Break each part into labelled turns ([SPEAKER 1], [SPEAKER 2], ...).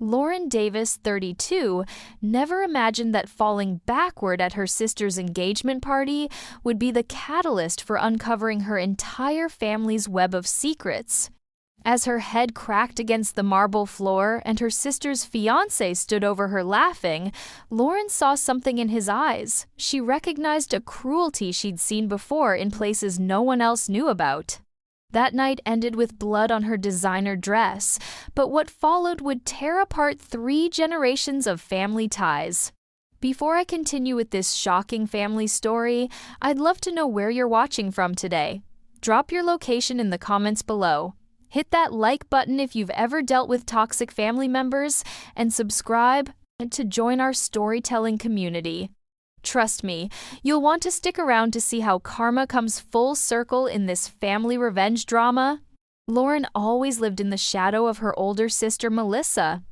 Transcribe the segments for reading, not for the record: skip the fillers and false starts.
[SPEAKER 1] Lauren Davis, 32, never imagined that falling backward at her sister's engagement party would be the catalyst for uncovering her entire family's web of secrets. As her head cracked against the marble floor and her sister's fiancé stood over her laughing, Lauren saw something in his eyes. She recognized a cruelty she'd seen before in places no one else knew about. That night ended with blood on her designer dress, but what followed would tear apart 3 generations of family ties. Before I continue with this shocking family story, I'd love to know where you're watching from today. Drop your location in the comments below. Hit that like button if you've ever dealt with toxic family members, and subscribe to join our storytelling community. Trust me, you'll want to stick around to see how karma comes full circle in this family revenge drama. Lauren always lived in the shadow of her older sister Melissa.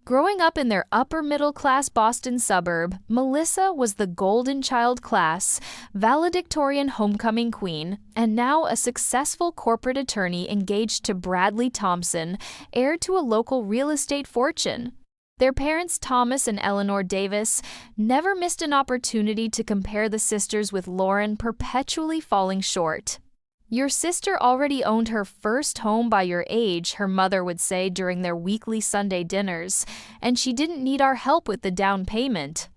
[SPEAKER 1] Growing up in their upper-middle-class Boston suburb, Melissa was the golden child class, valedictorian homecoming queen, and now a successful corporate attorney engaged to Bradley Thompson, heir to a local real estate fortune. Their parents, Thomas and Eleanor Davis, never missed an opportunity to compare the sisters, with Lauren perpetually falling short. "Your sister already owned her first home by your age," her mother would say during their weekly Sunday dinners, "and she didn't need our help with the down payment."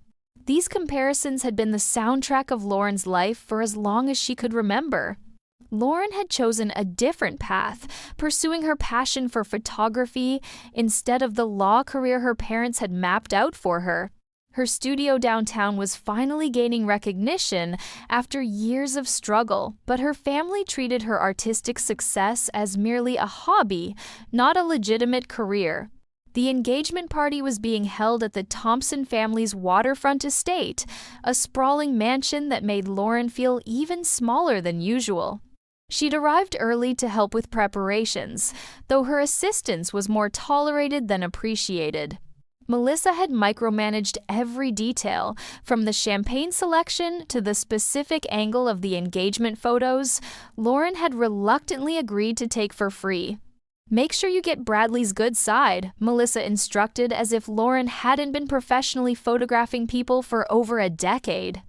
[SPEAKER 1] These comparisons had been the soundtrack of Lauren's life for as long as she could remember. Lauren had chosen a different path, pursuing her passion for photography instead of the law career her parents had mapped out for her. Her studio downtown was finally gaining recognition after years of struggle, but her family treated her artistic success as merely a hobby, not a legitimate career. The engagement party was being held at the Thompson family's waterfront estate, a sprawling mansion that made Lauren feel even smaller than usual. She'd arrived early to help with preparations, though her assistance was more tolerated than appreciated. Melissa had micromanaged every detail, from the champagne selection to the specific angle of the engagement photos. Lauren had reluctantly agreed to take for free. "Make sure you get Bradley's good side," Melissa instructed, as if Lauren hadn't been professionally photographing people for over a decade.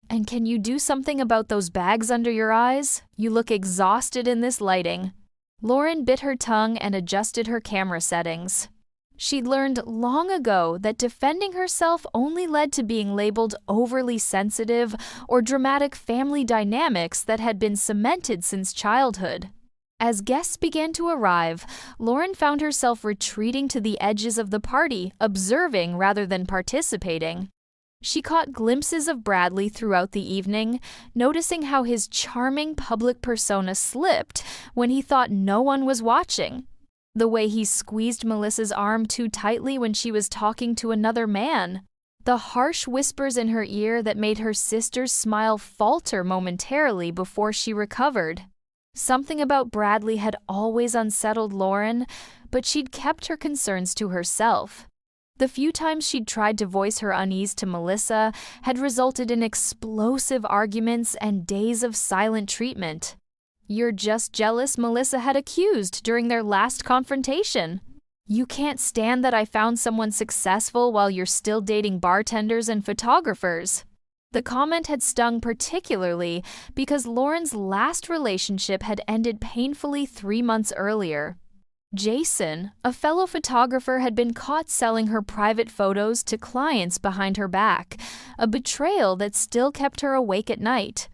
[SPEAKER 1] "And can you do something about those bags under your eyes? You look exhausted in this lighting." Lauren bit her tongue and adjusted her camera settings. She'd learned long ago that defending herself only led to being labeled overly sensitive or dramatic family dynamics that had been cemented since childhood. As guests began to arrive, Lauren found herself retreating to the edges of the party, observing rather than participating. She caught glimpses of Bradley throughout the evening, noticing how his charming public persona slipped when he thought no one was watching. The way he squeezed Melissa's arm too tightly when she was talking to another man. The harsh whispers in her ear that made her sister's smile falter momentarily before she recovered. Something about Bradley had always unsettled Lauren, but she'd kept her concerns to herself. The few times she'd tried to voice her unease to Melissa had resulted in explosive arguments and days of silent treatment. "You're just jealous," Melissa had accused during their last confrontation. "You can't stand that I found someone successful while you're still dating bartenders and photographers." The comment had stung particularly because Lauren's last relationship had ended painfully 3 months earlier. Jason, a fellow photographer, had been caught selling her private photos to clients behind her back, a betrayal that still kept her awake at night.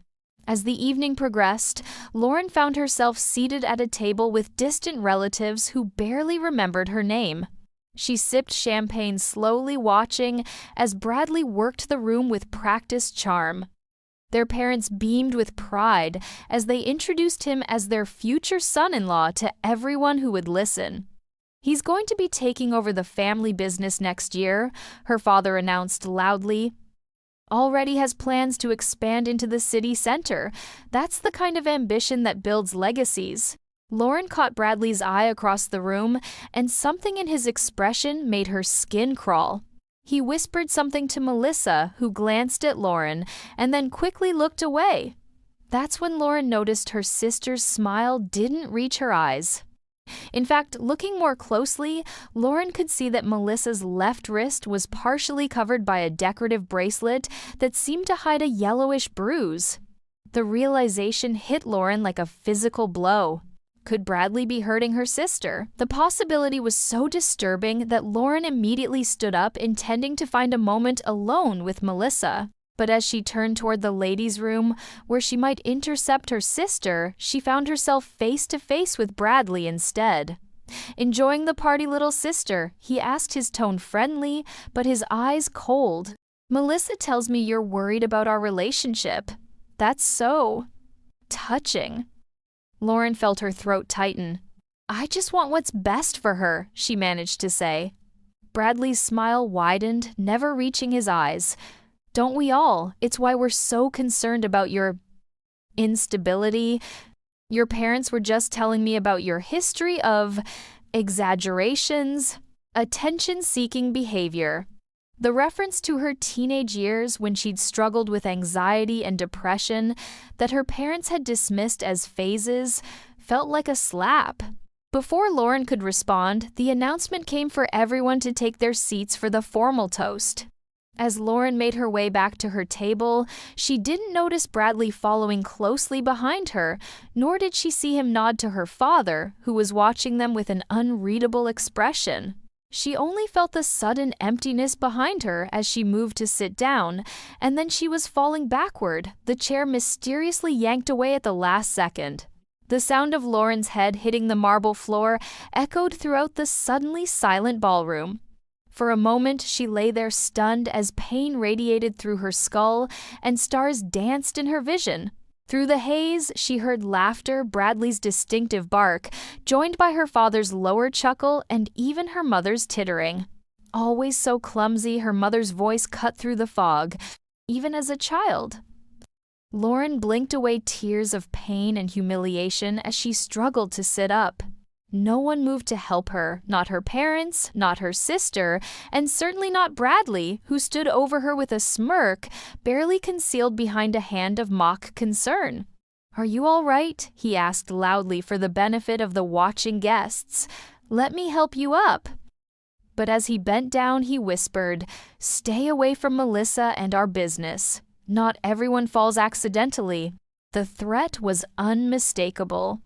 [SPEAKER 1] As the evening progressed, Lauren found herself seated at a table with distant relatives who barely remembered her name. She sipped champagne slowly, watching as Bradley worked the room with practiced charm. Their parents beamed with pride as they introduced him as their future son-in-law to everyone who would listen. "He's going to be taking over the family business next year," her father announced loudly. "Already has plans to expand into the city center. That's the kind of ambition that builds legacies." Lauren caught Bradley's eye across the room, and something in his expression made her skin crawl. He whispered something to Melissa, who glanced at Lauren and then quickly looked away. That's when Lauren noticed her sister's smile didn't reach her eyes. In fact, looking more closely, Lauren could see that Melissa's left wrist was partially covered by a decorative bracelet that seemed to hide a yellowish bruise. The realization hit Lauren like a physical blow. Could Bradley be hurting her sister? The possibility was so disturbing that Lauren immediately stood up, intending to find a moment alone with Melissa. But as she turned toward the ladies' room, where she might intercept her sister, she found herself face to face with Bradley instead. Enjoying the party, little sister, he asked, his tone friendly, but his eyes cold. Melissa tells me you're worried about our relationship. That's so touching. Lauren felt her throat tighten. I just want what's best for her, she managed to say. Bradley's smile widened, never reaching his eyes. Don't we all? It's why we're so concerned about your instability. Your parents were just telling me about your history of exaggerations, attention-seeking behavior. The reference to her teenage years when she'd struggled with anxiety and depression that her parents had dismissed as phases felt like a slap. Before Lauren could respond, the announcement came for everyone to take their seats for the formal toast. As Lauren made her way back to her table, she didn't notice Bradley following closely behind her, nor did she see him nod to her father, who was watching them with an unreadable expression. She only felt the sudden emptiness behind her as she moved to sit down, and then she was falling backward, the chair mysteriously yanked away at the last second. The sound of Lauren's head hitting the marble floor echoed throughout the suddenly silent ballroom. For a moment, she lay there stunned as pain radiated through her skull and stars danced in her vision. Through the haze, she heard laughter, Bradley's distinctive bark, joined by her father's lower chuckle and even her mother's tittering. Always so clumsy, her mother's voice cut through the fog, even as a child. Lauren blinked away tears of pain and humiliation as she struggled to sit up. No one moved to help her, not her parents, not her sister, and certainly not Bradley, who stood over her with a smirk, barely concealed behind a hand of mock concern. "Are you all right?" he asked loudly for the benefit of the watching guests. "Let me help you up." But as he bent down, he whispered, "Stay away from Melissa and our business. Not everyone falls accidentally." The threat was unmistakable.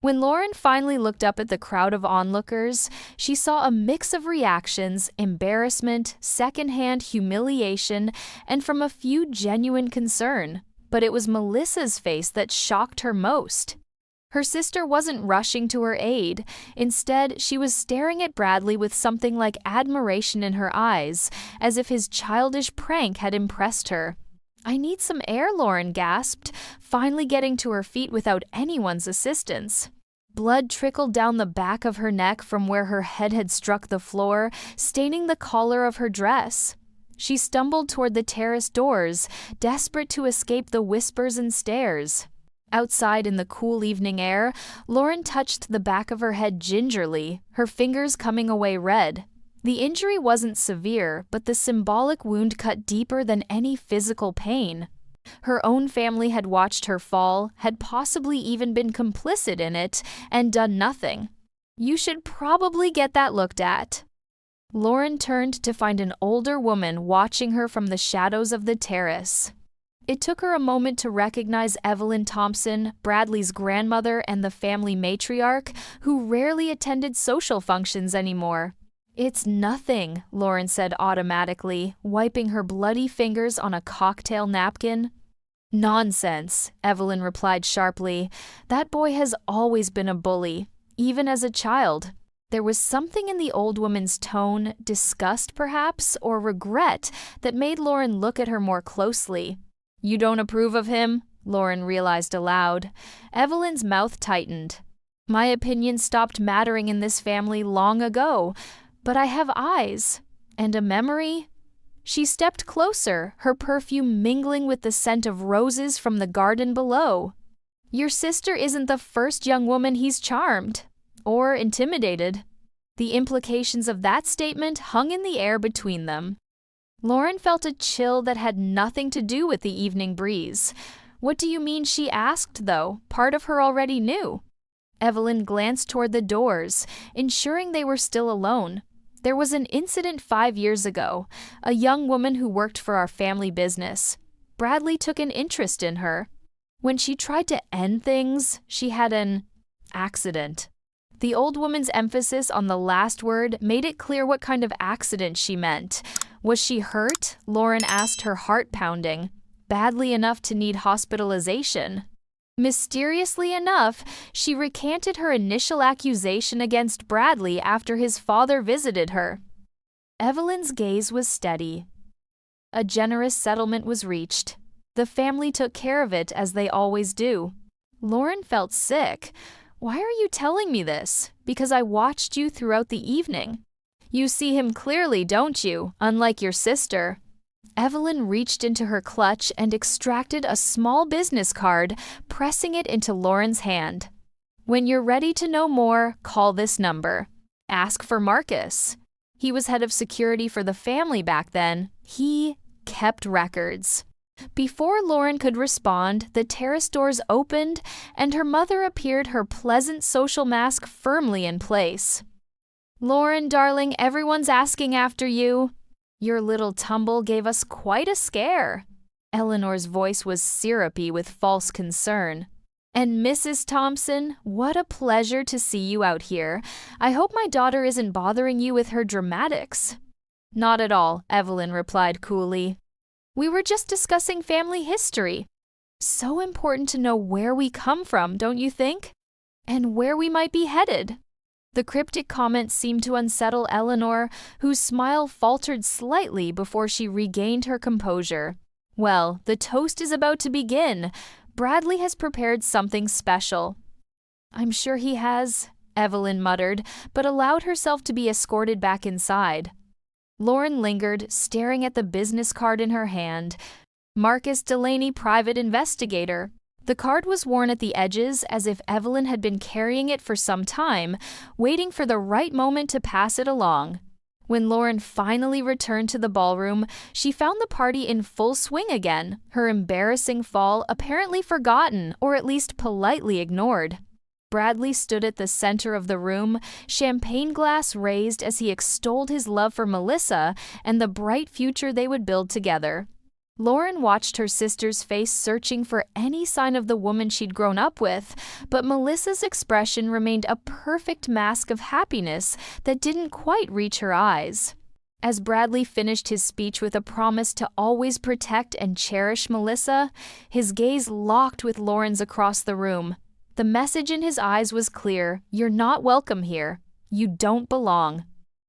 [SPEAKER 1] When Lauren finally looked up at the crowd of onlookers, she saw a mix of reactions, embarrassment, secondhand humiliation, and from a few genuine concern. But it was Melissa's face that shocked her most. Her sister wasn't rushing to her aid. Instead, she was staring at Bradley with something like admiration in her eyes, as if his childish prank had impressed her. "I need some air," Lauren gasped, finally getting to her feet without anyone's assistance. Blood trickled down the back of her neck from where her head had struck the floor, staining the collar of her dress. She stumbled toward the terrace doors, desperate to escape the whispers and stares. Outside in the cool evening air, Lauren touched the back of her head gingerly, her fingers coming away red. The injury wasn't severe, but the symbolic wound cut deeper than any physical pain. Her own family had watched her fall, had possibly even been complicit in it, and done nothing. "You should probably get that looked at." Lauren turned to find an older woman watching her from the shadows of the terrace. It took her a moment to recognize Evelyn Thompson, Bradley's grandmother and the family matriarch, who rarely attended social functions anymore. "It's nothing," Lauren said automatically, wiping her bloody fingers on a cocktail napkin. "Nonsense," Evelyn replied sharply. "That boy has always been a bully, even as a child." There was something in the old woman's tone, disgust perhaps, or regret, that made Lauren look at her more closely. "You don't approve of him?" Lauren realized aloud. Evelyn's mouth tightened. "My opinion stopped mattering in this family long ago. But I have eyes. And a memory." She stepped closer, her perfume mingling with the scent of roses from the garden below. "Your sister isn't the first young woman he's charmed. Or intimidated." The implications of that statement hung in the air between them. Lauren felt a chill that had nothing to do with the evening breeze. "What do you mean?" she asked, though. Part of her already knew. Evelyn glanced toward the doors, ensuring they were still alone. There was an incident 5 years ago. A young woman who worked for our family business. Bradley took an interest in her. When she tried to end things, she had an accident. The old woman's emphasis on the last word made it clear what kind of accident she meant. Was she hurt? Lauren asked, her heart pounding. Badly enough to need hospitalization. Mysteriously enough, she recanted her initial accusation against Bradley after his father visited her. Evelyn's gaze was steady. A generous settlement was reached. The family took care of it as they always do. Lauren felt sick. Why are you telling me this? Because I watched you throughout the evening. You see him clearly, don't you? Unlike your sister. Evelyn reached into her clutch and extracted a small business card, pressing it into Lauren's hand. When you're ready to know more, call this number. Ask for Marcus. He was head of security for the family back then. He kept records. Before Lauren could respond, the terrace doors opened and her mother appeared, her pleasant social mask firmly in place. Lauren, darling, everyone's asking after you. Your little tumble gave us quite a scare. Eleanor's voice was syrupy with false concern. And Mrs. Thompson, what a pleasure to see you out here. I hope my daughter isn't bothering you with her dramatics. Not at all, Evelyn replied coolly. We were just discussing family history. So important to know where we come from, don't you think? And where we might be headed. The cryptic comment seemed to unsettle Eleanor, whose smile faltered slightly before she regained her composure. Well, the toast is about to begin. Bradley has prepared something special. I'm sure he has, Evelyn muttered, but allowed herself to be escorted back inside. Lauren lingered, staring at the business card in her hand. Marcus Delaney, private investigator. The card was worn at the edges as if Evelyn had been carrying it for some time, waiting for the right moment to pass it along. When Lauren finally returned to the ballroom, she found the party in full swing again, her embarrassing fall apparently forgotten or at least politely ignored. Bradley stood at the center of the room, champagne glass raised as he extolled his love for Melissa and the bright future they would build together. Lauren watched her sister's face, searching for any sign of the woman she'd grown up with, but Melissa's expression remained a perfect mask of happiness that didn't quite reach her eyes. As Bradley finished his speech with a promise to always protect and cherish Melissa, his gaze locked with Lauren's across the room. The message in his eyes was clear: you're not welcome here. You don't belong.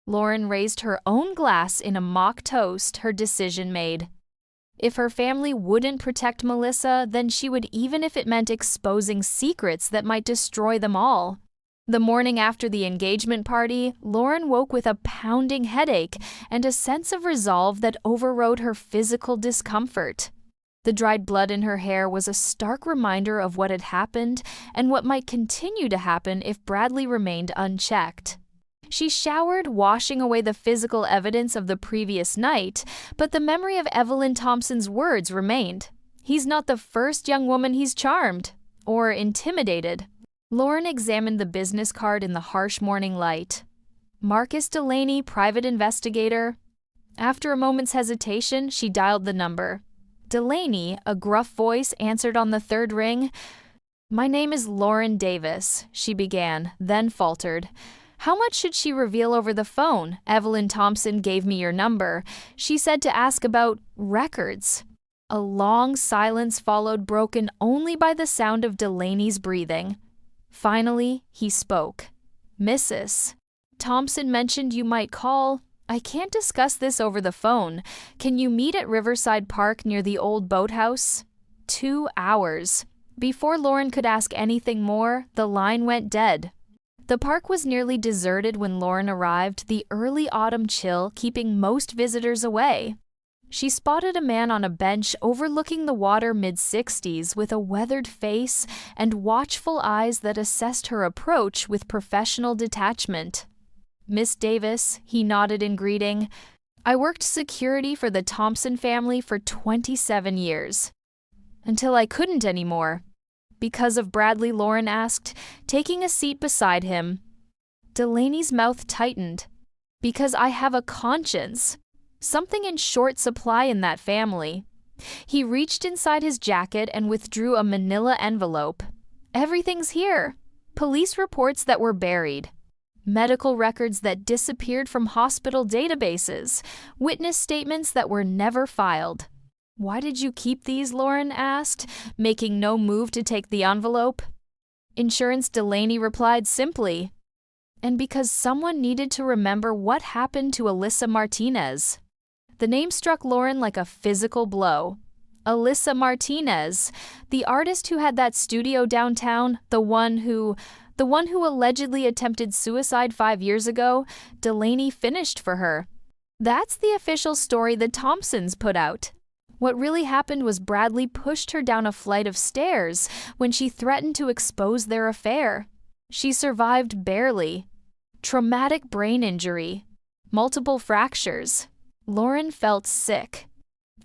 [SPEAKER 1] Lauren raised her own glass in a mock toast, her decision made. If her family wouldn't protect Melissa, then she would, even if it meant exposing secrets that might destroy them all. The morning after the engagement party, Lauren woke with a pounding headache and a sense of resolve that overrode her physical discomfort. The dried blood in her hair was a stark reminder of what had happened and what might continue to happen if Bradley remained unchecked. She showered, washing away the physical evidence of the previous night, but the memory of Evelyn Thompson's words remained. He's not the first young woman he's charmed or intimidated. Lauren examined the business card in the harsh morning light. Marcus Delaney, private investigator. After a moment's hesitation, she dialed the number. Delaney, a gruff voice, answered on the third ring. My name is Lauren Davis, she began, then faltered. How much should she reveal over the phone? Evelyn Thompson gave me your number. She said to ask about records. A long silence followed, broken only by the sound of Delaney's breathing. Finally, he spoke. Mrs. Thompson mentioned you might call. I can't discuss this over the phone. Can you meet at Riverside Park near the old boathouse? 2 hours. Before Lauren could ask anything more, the line went dead. The park was nearly deserted when Lauren arrived, the early autumn chill keeping most visitors away. She spotted a man on a bench overlooking the water, mid-60s, with a weathered face and watchful eyes that assessed her approach with professional detachment. Miss Davis, he nodded in greeting. I worked security for the Thompson family for 27 years. Until I couldn't anymore. Because of Bradley, Lauren asked, taking a seat beside him. Delaney's mouth tightened. Because I have a conscience. Something in short supply in that family. He reached inside his jacket and withdrew a manila envelope. Everything's here. Police reports that were buried. Medical records that disappeared from hospital databases. Witness statements that were never filed. Why did you keep these? Lauren asked, making no move to take the envelope. Insurance, Delaney replied simply. And because someone needed to remember what happened to Alyssa Martinez. The name struck Lauren like a physical blow. Alyssa Martinez, the artist who had that studio downtown, the one who allegedly attempted suicide 5 years ago, Delaney finished for her. That's the official story the Thompsons put out. What really happened was Bradley pushed her down a flight of stairs when she threatened to expose their affair. She survived barely. Traumatic brain injury. Multiple fractures. Lauren felt sick.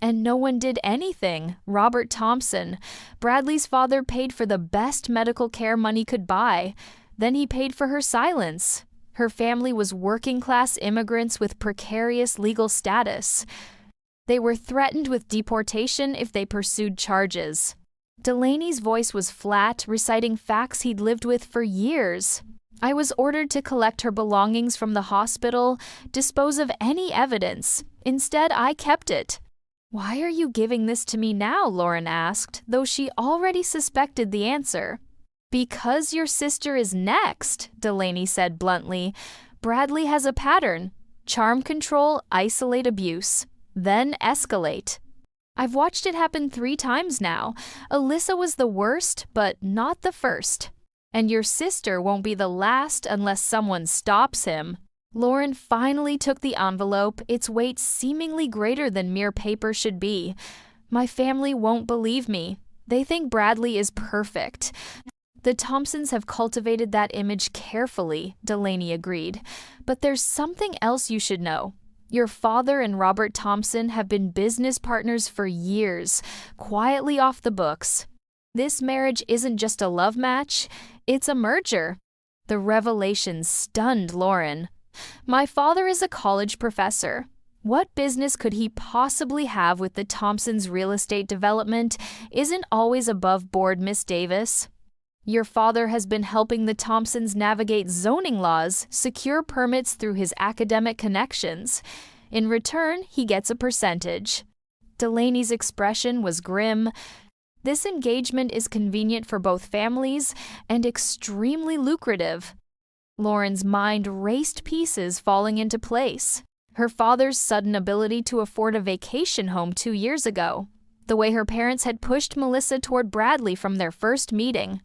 [SPEAKER 1] And no one did anything. Robert Thompson, Bradley's father, paid for the best medical care money could buy. Then he paid for her silence. Her family was working-class immigrants with precarious legal status. They were threatened with deportation if they pursued charges. Delaney's voice was flat, reciting facts he'd lived with for years. I was ordered to collect her belongings from the hospital, dispose of any evidence. Instead, I kept it. Why are you giving this to me now? Lauren asked, though she already suspected the answer. Because your sister is next, Delaney said bluntly. Bradley has a pattern. Charm control, isolate abuse. Then escalate. I've watched it happen 3 times now. Alyssa was the worst, but not the first. And your sister won't be the last unless someone stops him. Lauren finally took the envelope, its weight seemingly greater than mere paper should be. My family won't believe me. They think Bradley is perfect. The Thompsons have cultivated that image carefully, Delaney agreed. But there's something else you should know. Your father and Robert Thompson have been business partners for years, quietly off the books. This marriage isn't just a love match, it's a merger. The revelation stunned Lauren. My father is a college professor. What business could he possibly have with the Thompsons' real estate development? Isn't always above board, Miss Davis. Your father has been helping the Thompsons navigate zoning laws, secure permits through his academic connections. In return, he gets a percentage. Delaney's expression was grim. This engagement is convenient for both families and extremely lucrative. Lauren's mind raced, pieces falling into place. Her father's sudden ability to afford a vacation home 2 years ago. The way her parents had pushed Melissa toward Bradley from their first meeting.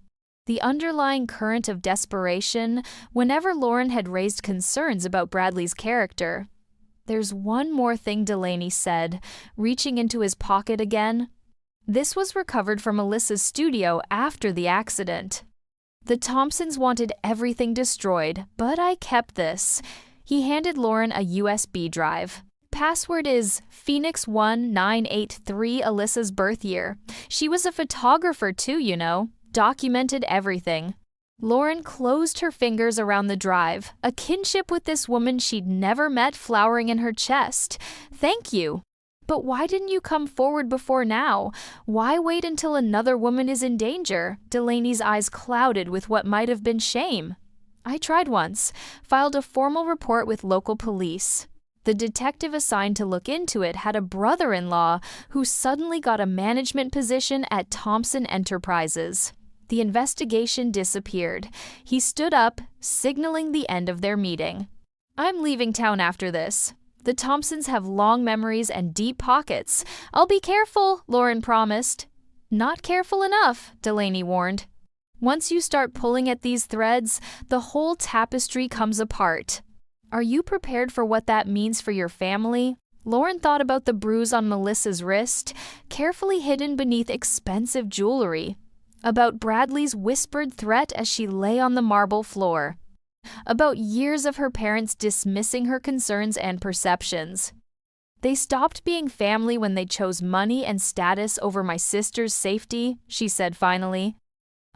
[SPEAKER 1] The underlying current of desperation whenever Lauren had raised concerns about Bradley's character. There's one more thing, Delaney said, reaching into his pocket again. This was recovered from Melissa's studio after the accident. The Thompsons wanted everything destroyed, but I kept this. He handed Lauren a USB drive. Password is Phoenix1983, Alyssa's birth year. She was a photographer too, you know. Documented everything. Lauren closed her fingers around the drive, a kinship with this woman she'd never met flowering in her chest. Thank you. But why didn't you come forward before now? Why wait until another woman is in danger? Delaney's eyes clouded with what might have been shame. I tried once, filed a formal report with local police. The detective assigned to look into it had a brother-in-law who suddenly got a management position at Thompson Enterprises. The investigation disappeared. He stood up, signaling the end of their meeting. I'm leaving town after this. The Thompsons have long memories and deep pockets. I'll be careful, Lauren promised. Not careful enough, Delaney warned. Once you start pulling at these threads, the whole tapestry comes apart. Are you prepared for what that means for your family? Lauren thought about the bruise on Melissa's wrist, carefully hidden beneath expensive jewelry. About Bradley's whispered threat as she lay on the marble floor. About years of her parents dismissing her concerns and perceptions. They stopped being family when they chose money and status over my sister's safety, she said finally.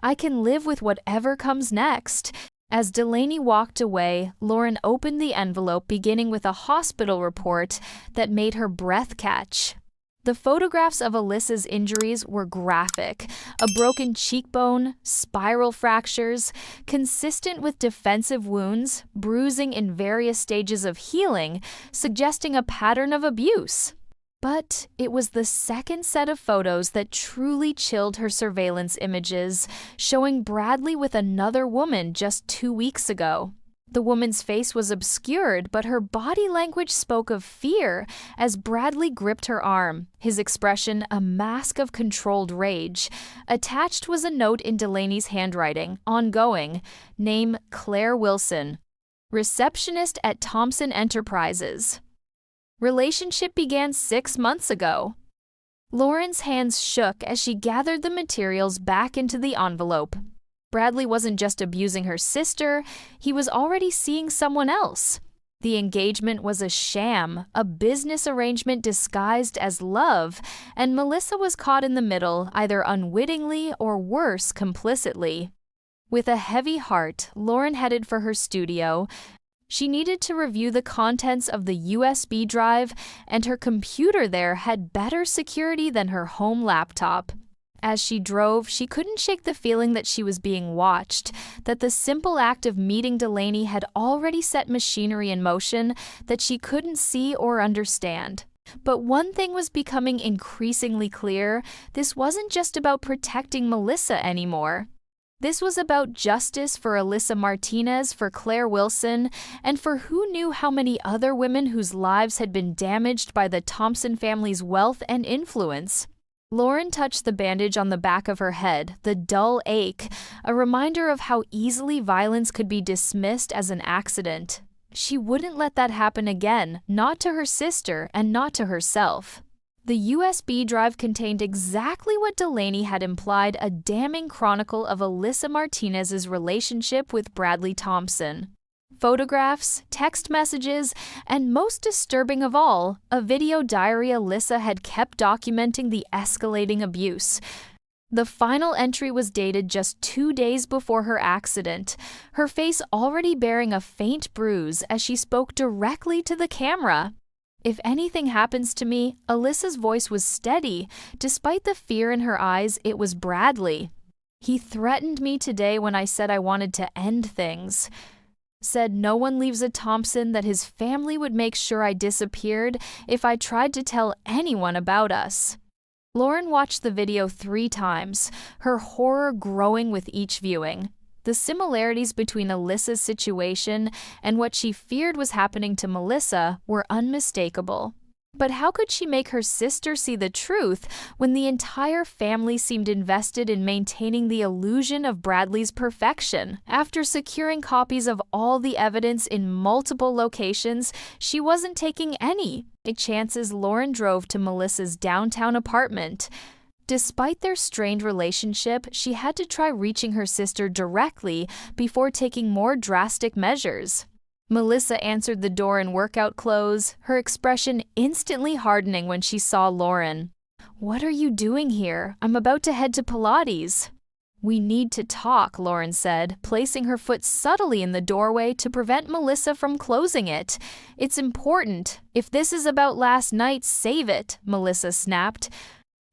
[SPEAKER 1] I can live with whatever comes next. As Delaney walked away, Lauren opened the envelope beginning with a hospital report that made her breath catch. The photographs of Alyssa's injuries were graphic: a broken cheekbone, spiral fractures, consistent with defensive wounds, bruising in various stages of healing, suggesting a pattern of abuse. But it was the second set of photos that truly chilled her surveillance images, showing Bradley with another woman just 2 weeks ago. The woman's face was obscured, but her body language spoke of fear as Bradley gripped her arm, his expression a mask of controlled rage. Attached was a note in Delaney's handwriting, ongoing, name Claire Wilson, receptionist at Thompson Enterprises. Relationship began 6 months ago. Lauren's hands shook as she gathered the materials back into the envelope. Bradley wasn't just abusing her sister, he was already seeing someone else. The engagement was a sham, a business arrangement disguised as love, and Melissa was caught in the middle, either unwittingly or worse, complicitly. With a heavy heart, Lauren headed for her studio. She needed to review the contents of the USB drive, and her computer there had better security than her home laptop. As she drove, she couldn't shake the feeling that she was being watched, that the simple act of meeting Delaney had already set machinery in motion that she couldn't see or understand. But one thing was becoming increasingly clear: this wasn't just about protecting Melissa anymore. This was about justice for Alyssa Martinez, for Claire Wilson, and for who knew how many other women whose lives had been damaged by the Thompson family's wealth and influence. Lauren touched the bandage on the back of her head, the dull ache, a reminder of how easily violence could be dismissed as an accident. She wouldn't let that happen again, not to her sister and not to herself. The USB drive contained exactly what Delaney had implied: a damning chronicle of Alyssa Martinez's relationship with Bradley Thompson. Photographs, text messages, and most disturbing of all, a video diary Alyssa had kept documenting the escalating abuse. The final entry was dated just 2 days before her accident, her face already bearing a faint bruise as she spoke directly to the camera. "If anything happens to me," Alyssa's voice was steady. Despite the fear in her eyes, it was Bradley. "He threatened me today when I said I wanted to end things. Said no one leaves a Thompson, that his family would make sure I disappeared if I tried to tell anyone about us." Lauren watched the video 3 times, her horror growing with each viewing. The similarities between Alyssa's situation and what she feared was happening to Melissa were unmistakable. But how could she make her sister see the truth when the entire family seemed invested in maintaining the illusion of Bradley's perfection? After securing copies of all the evidence in multiple locations, she wasn't taking any chances. Lauren drove to Melissa's downtown apartment. Despite their strained relationship, she had to try reaching her sister directly before taking more drastic measures. Melissa answered the door in workout clothes, her expression instantly hardening when she saw Lauren. "What are you doing here? I'm about to head to Pilates." "We need to talk," Lauren said, placing her foot subtly in the doorway to prevent Melissa from closing it. "It's important. If this is about last night, save it," Melissa snapped.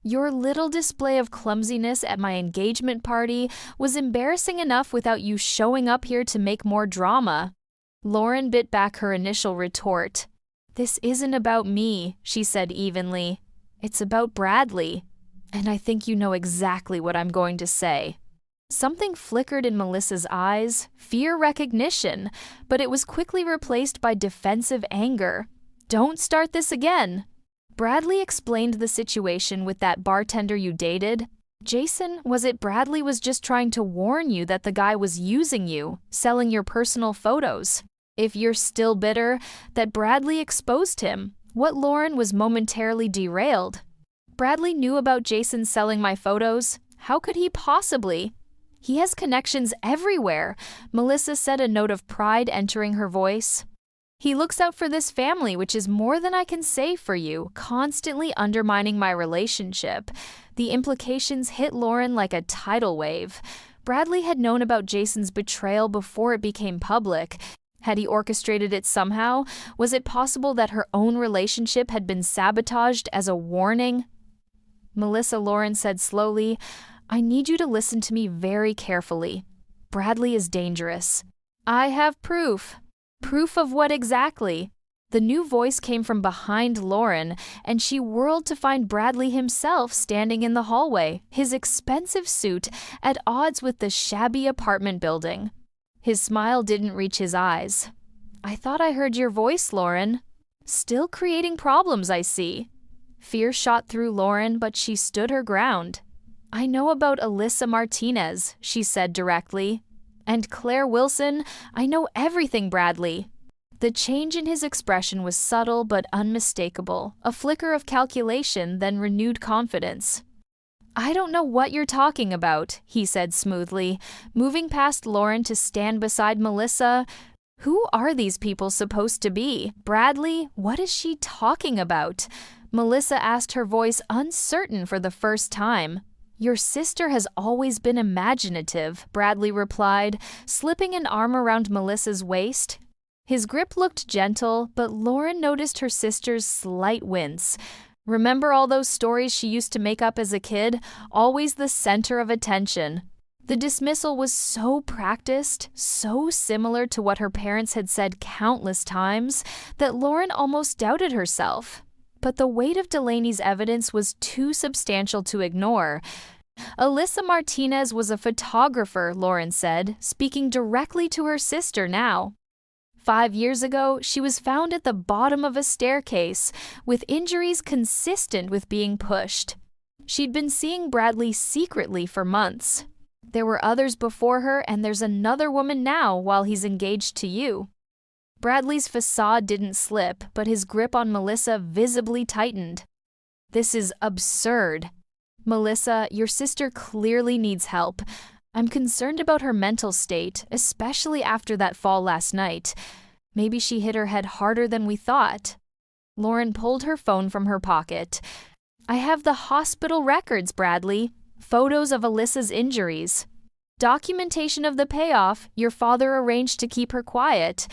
[SPEAKER 1] "Your little display of clumsiness at my engagement party was embarrassing enough without you showing up here to make more drama." Lauren bit back her initial retort. "This isn't about me," she said evenly. "It's about Bradley. And I think you know exactly what I'm going to say." Something flickered in Melissa's eyes, fear recognition, but it was quickly replaced by defensive anger. "Don't start this again." "Bradley explained the situation with that bartender you dated." "Jason, was it Bradley was just trying to warn you that the guy was using you, selling your personal photos? If you're still bitter that Bradley exposed him, what Lauren was momentarily derailed. Bradley knew about Jason selling my photos. How could he possibly? He has connections everywhere," Melissa said, a note of pride entering her voice. "He looks out for this family, which is more than I can say for you, constantly undermining my relationship." The implications hit Lauren like a tidal wave. Bradley had known about Jason's betrayal before it became public. Had he orchestrated it somehow? Was it possible that her own relationship had been sabotaged as a warning? Melissa, Lauren said slowly, "I need you to listen to me very carefully. Bradley is dangerous." "I have proof." "Proof of what exactly?" The new voice came from behind Lauren, and she whirled to find Bradley himself standing in the hallway, his expensive suit at odds with the shabby apartment building. His smile didn't reach his eyes. "I thought I heard your voice, Lauren." "Still creating problems, I see." Fear shot through Lauren, but she stood her ground. "I know about Alyssa Martinez," she said directly. "And Claire Wilson, I know everything, Bradley." The change in his expression was subtle but unmistakable, a flicker of calculation, then renewed confidence. "I don't know what you're talking about," he said smoothly, moving past Lauren to stand beside Melissa. "Who are these people supposed to be? Bradley, what is she talking about?" Melissa asked, her voice uncertain for the first time. "Your sister has always been imaginative," Bradley replied, slipping an arm around Melissa's waist. His grip looked gentle, but Lauren noticed her sister's slight wince. Remember all those stories she used to make up as a kid? Always the center of attention. The dismissal was so practiced, so similar to what her parents had said countless times, that Lauren almost doubted herself. But the weight of Delaney's evidence was too substantial to ignore. Alyssa Martinez was a photographer, Lauren said, speaking directly to her sister now. 5 years ago, she was found at the bottom of a staircase, with injuries consistent with being pushed. She'd been seeing Bradley secretly for months. There were others before her, and there's another woman now while he's engaged to you. Bradley's facade didn't slip, but his grip on Melissa visibly tightened. "This is absurd. Melissa, your sister clearly needs help. I'm concerned about her mental state, especially after that fall last night. Maybe she hit her head harder than we thought." Lauren pulled her phone from her pocket. "I have the hospital records, Bradley. Photos of Alyssa's injuries. Documentation of the payoff your father arranged to keep her quiet.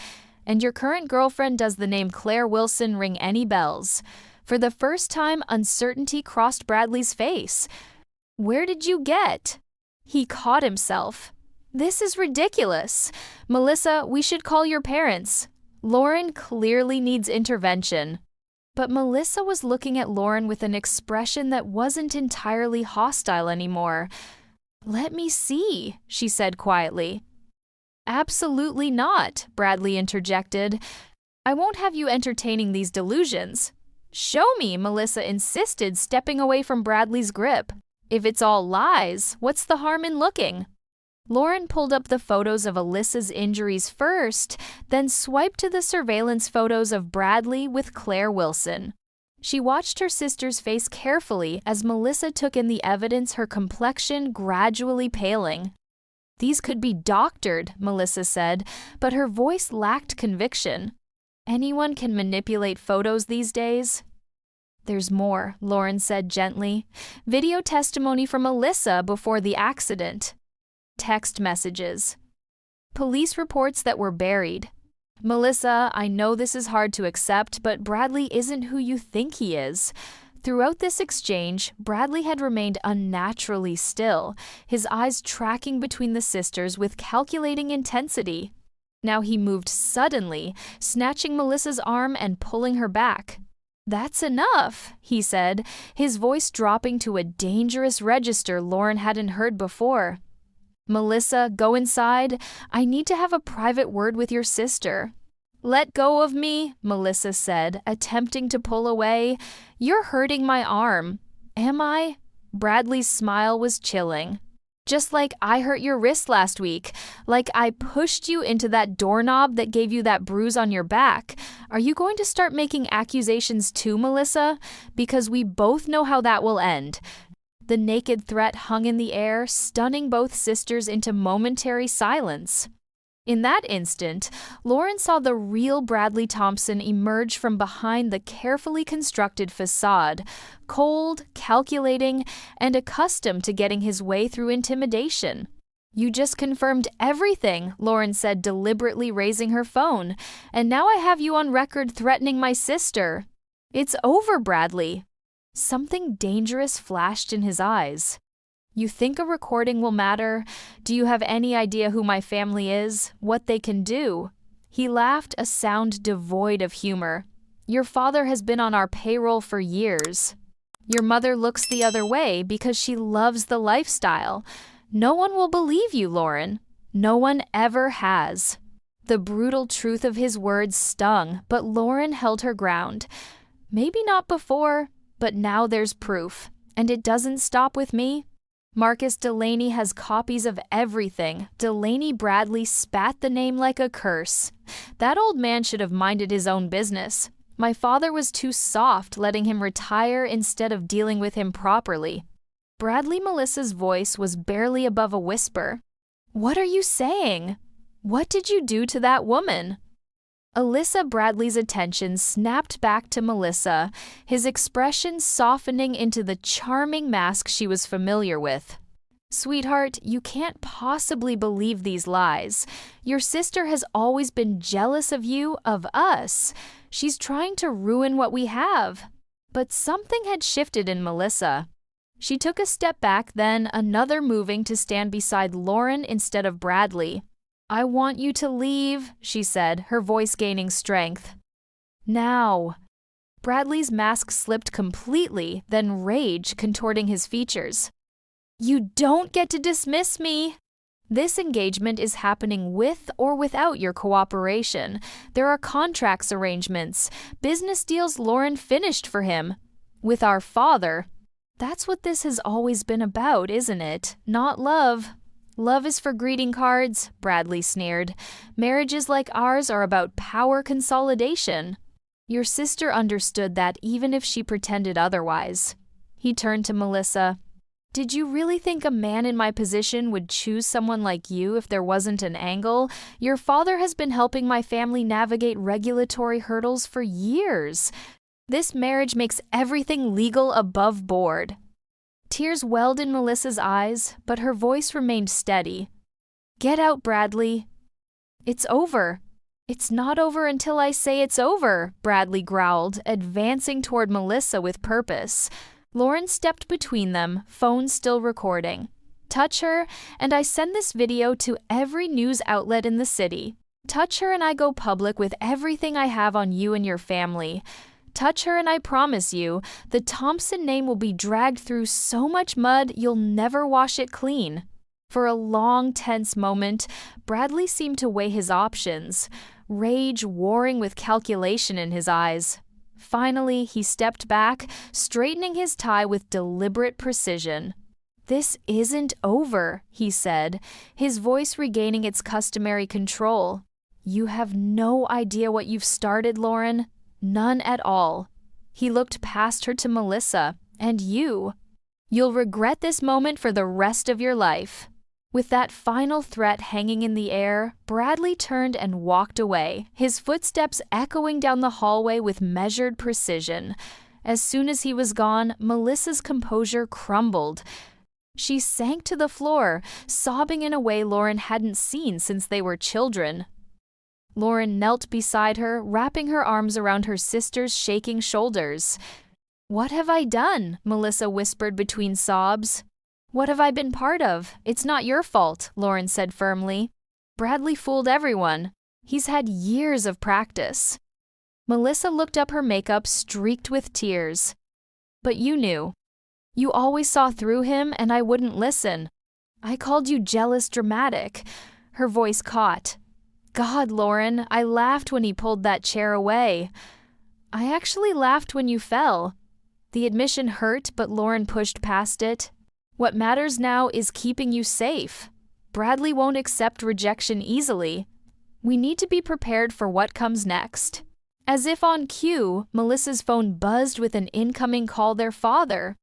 [SPEAKER 1] And your current girlfriend, does the name Claire Wilson ring any bells?" For the first time, uncertainty crossed Bradley's face. "Where did you get?" He caught himself. "This is ridiculous. Melissa, we should call your parents. Lauren clearly needs intervention." But Melissa was looking at Lauren with an expression that wasn't entirely hostile anymore. "Let me see," she said quietly. "Absolutely not," Bradley interjected. "I won't have you entertaining these delusions." "Show me," Melissa insisted, stepping away from Bradley's grip. "If it's all lies, what's the harm in looking?" Lauren pulled up the photos of Alyssa's injuries first, then swiped to the surveillance photos of Bradley with Claire Wilson. She watched her sister's face carefully as Melissa took in the evidence, her complexion gradually paling. "These could be doctored," Melissa said, but her voice lacked conviction. "Anyone can manipulate photos these days." "There's more," Lauren said gently. "Video testimony from Alyssa before the accident. Text messages. Police reports that were buried. Melissa, I know this is hard to accept, but Bradley isn't who you think he is." Throughout this exchange, Bradley had remained unnaturally still, his eyes tracking between the sisters with calculating intensity. Now he moved suddenly, snatching Melissa's arm and pulling her back. "That's enough," he said, his voice dropping to a dangerous register Lauren hadn't heard before. "Melissa, go inside. I need to have a private word with your sister." "Let go of me," Melissa said, attempting to pull away. "You're hurting my arm." "Am I?" Bradley's smile was chilling. "Just like I hurt your wrist last week, like I pushed you into that doorknob that gave you that bruise on your back. Are you going to start making accusations too, Melissa? Because we both know how that will end." The naked threat hung in the air, stunning both sisters into momentary silence. In that instant, Lauren saw the real Bradley Thompson emerge from behind the carefully constructed facade, cold, calculating, and accustomed to getting his way through intimidation. You just confirmed everything, Lauren said, deliberately raising her phone. And now I have you on record threatening my sister. It's over, Bradley. Something dangerous flashed in his eyes. You think a recording will matter? Do you have any idea who my family is? What they can do? He laughed, a sound devoid of humor. Your father has been on our payroll for years. Your mother looks the other way because she loves the lifestyle. No one will believe you, Lauren. No one ever has. The brutal truth of his words stung, but Lauren held her ground. Maybe not before, but now there's proof. And it doesn't stop with me. Marcus Delaney has copies of everything. Delaney Bradley spat the name like a curse. That old man should have minded his own business. My father was too soft, letting him retire instead of dealing with him properly. Bradley Melissa's voice was barely above a whisper. What are you saying? What did you do to that woman? Alyssa Bradley's attention snapped back to Melissa, his expression softening into the charming mask she was familiar with. Sweetheart, you can't possibly believe these lies. Your sister has always been jealous of you, of us. She's trying to ruin what we have. But something had shifted in Melissa. She took a step back, then another, moving to stand beside Lauren instead of Bradley. I want you to leave, she said, her voice gaining strength. Now. Bradley's mask slipped completely, then rage contorting his features. You don't get to dismiss me. This engagement is happening with or without your cooperation. There are contracts arrangements, business deals Lauren finished for him. With our father. That's what this has always been about, isn't it? Not love. Love is for greeting cards, Bradley sneered. Marriages like ours are about power consolidation. Your sister understood that even if she pretended otherwise. He turned to Melissa. Did you really think a man in my position would choose someone like you if there wasn't an angle? Your father has been helping my family navigate regulatory hurdles for years. This marriage makes everything legal above board. Tears welled in Melissa's eyes, but her voice remained steady. Get out, Bradley. It's over. It's not over until I say it's over, Bradley growled, advancing toward Melissa with purpose. Lauren stepped between them, phone still recording. Touch her, and I send this video to every news outlet in the city. Touch her and I go public with everything I have on you and your family. Touch her and I promise you, the Thompson name will be dragged through so much mud you'll never wash it clean. For a long, tense moment, Bradley seemed to weigh his options, rage warring with calculation in his eyes. Finally, he stepped back, straightening his tie with deliberate precision. This isn't over, he said, his voice regaining its customary control. You have no idea what you've started, Lauren. None at all. He looked past her to Melissa, and you. You'll regret this moment for the rest of your life. With that final threat hanging in the air, Bradley turned and walked away, his footsteps echoing down the hallway with measured precision. As soon as he was gone, Melissa's composure crumbled. She sank to the floor, sobbing in a way Lauren hadn't seen since they were children. Lauren knelt beside her, wrapping her arms around her sister's shaking shoulders. What have I done? Melissa whispered between sobs. What have I been part of? It's not your fault, Lauren said firmly. Bradley fooled everyone. He's had years of practice. Melissa looked up, her makeup streaked with tears. But you knew. You always saw through him, and I wouldn't listen. I called you jealous dramatic. Her voice caught. God, Lauren, I laughed when he pulled that chair away. I actually laughed when you fell. The admission hurt, but Lauren pushed past it. What matters now is keeping you safe. Bradley won't accept rejection easily. We need to be prepared for what comes next. As if on cue, Melissa's phone buzzed with an incoming call, their father.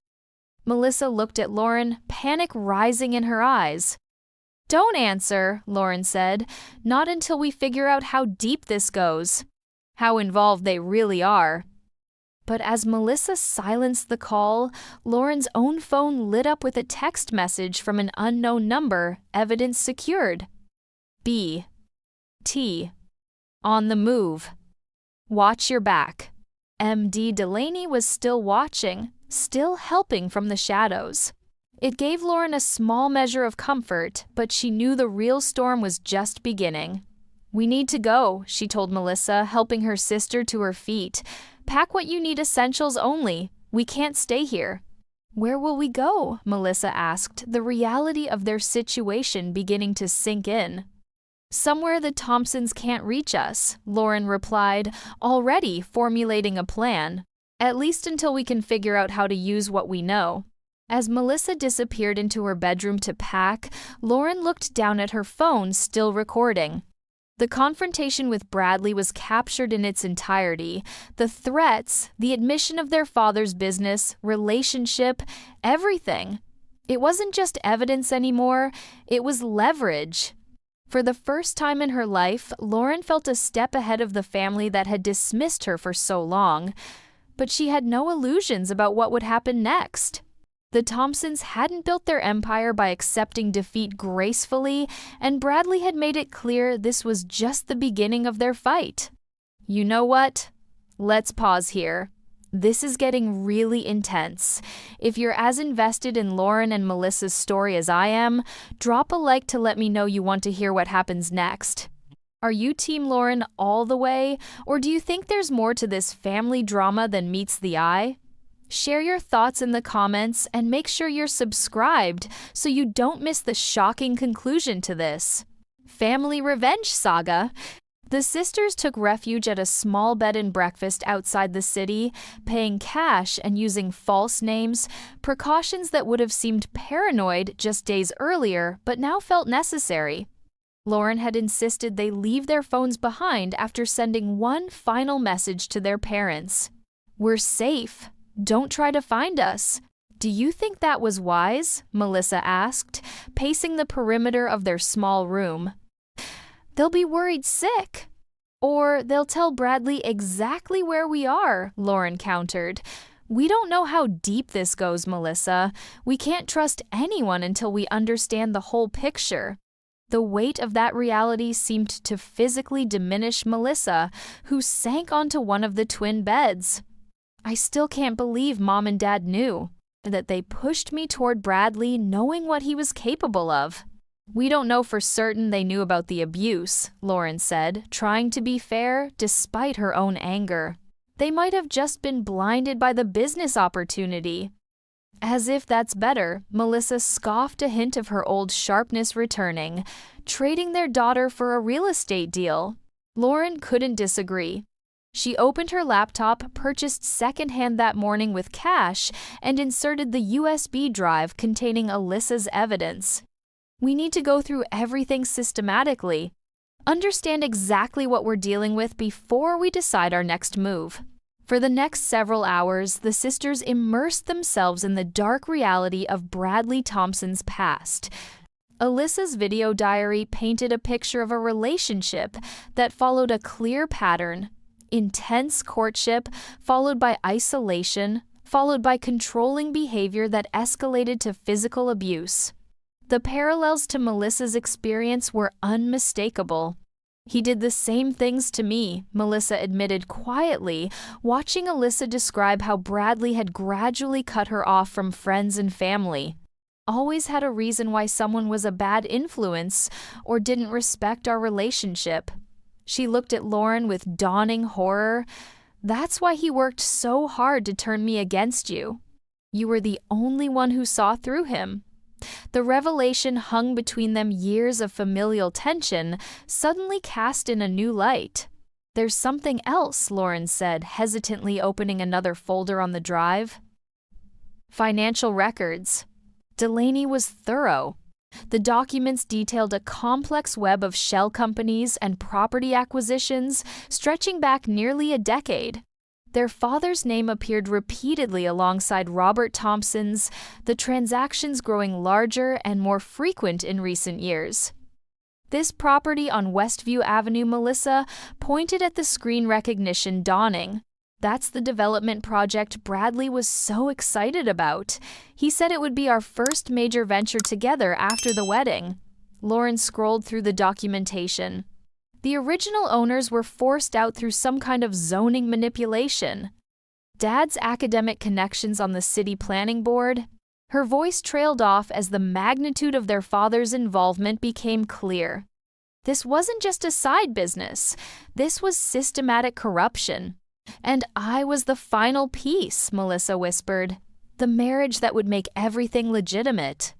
[SPEAKER 1] Melissa looked at Lauren, panic rising in her eyes. Don't answer, Lauren said, not until we figure out how deep this goes. How involved they really are. But as Melissa silenced the call, Lauren's own phone lit up with a text message from an unknown number, evidence secured. B. T. On the move. Watch your back. MD Delaney was still watching, still helping from the shadows. It gave Lauren a small measure of comfort, but she knew the real storm was just beginning. "We need to go," she told Melissa, helping her sister to her feet. "Pack what you need, essentials only. We can't stay here." "Where will we go?" Melissa asked, the reality of their situation beginning to sink in. "Somewhere the Thompsons can't reach us," Lauren replied, already formulating a plan, "at least until we can figure out how to use what we know." As Melissa disappeared into her bedroom to pack, Lauren looked down at her phone, still recording. The confrontation with Bradley was captured in its entirety. The threats, the admission of their father's business, relationship, everything. It wasn't just evidence anymore, it was leverage. For the first time in her life, Lauren felt a step ahead of the family that had dismissed her for so long. But she had no illusions about what would happen next. The Thompsons hadn't built their empire by accepting defeat gracefully, and Bradley had made it clear this was just the beginning of their fight. "You know what? Let's pause here. This is getting really intense. If you're as invested in Lauren and Melissa's story as I am, drop a like to let me know you want to hear what happens next. Are you Team Lauren all the way, or do you think there's more to this family drama than meets the eye? Share your thoughts in the comments and make sure you're subscribed so you don't miss the shocking conclusion to this family revenge saga. The sisters took refuge at a small bed and breakfast outside the city, paying cash and using false names, precautions that would have seemed paranoid just days earlier but now felt necessary. Lauren had insisted they leave their phones behind after sending one final message to their parents. "We're safe. Don't try to find us." "Do you think that was wise?" Melissa asked, pacing the perimeter of their small room. "They'll be worried sick. Or they'll tell Bradley exactly where we are," Lauren countered. "We don't know how deep this goes, Melissa. We can't trust anyone until we understand the whole picture." The weight of that reality seemed to physically diminish Melissa, who sank onto one of the twin beds. "I still can't believe Mom and Dad knew, that they pushed me toward Bradley knowing what he was capable of." "We don't know for certain they knew about the abuse," Lauren said, trying to be fair despite her own anger. "They might have just been blinded by the business opportunity." As if that's better, Melissa scoffed a hint of her old sharpness returning, trading their daughter for a real estate deal. Lauren couldn't disagree. She opened her laptop, purchased secondhand that morning with cash, and inserted the USB drive containing Alyssa's evidence. "We need to go through everything systematically. Understand exactly what we're dealing with before we decide our next move." For the next several hours, the sisters immersed themselves in the dark reality of Bradley Thompson's past. Alyssa's video diary painted a picture of a relationship that followed a clear pattern: intense courtship, followed by isolation, followed by controlling behavior that escalated to physical abuse. The parallels to Melissa's experience were unmistakable. "He did the same things to me," Melissa admitted quietly, watching Alyssa describe how Bradley had gradually cut her off from friends and family. "Always had a reason why someone was a bad influence or didn't respect our relationship." She looked at Lauren with dawning horror. "That's why he worked so hard to turn me against you. You were the only one who saw through him." The revelation hung between them years of familial tension, suddenly cast in a new light. "There's something else," Lauren said, hesitantly opening another folder on the drive. Financial records. Delaney was thorough. The documents detailed a complex web of shell companies and property acquisitions stretching back nearly a decade. Their father's name appeared repeatedly alongside Robert Thompson's, the transactions growing larger and more frequent in recent years. This property on Westview Avenue, Melissa pointed at the screen recognition dawning. That's the development project Bradley was so excited about. He said it would be our first major venture together after the wedding. Lauren scrolled through the documentation. The original owners were forced out through some kind of zoning manipulation. Dad's academic connections on the city planning board. Her voice trailed off as the magnitude of their father's involvement became clear. This wasn't just a side business. This was systematic corruption. And I was the final piece, Melissa whispered. The marriage that would make everything legitimate.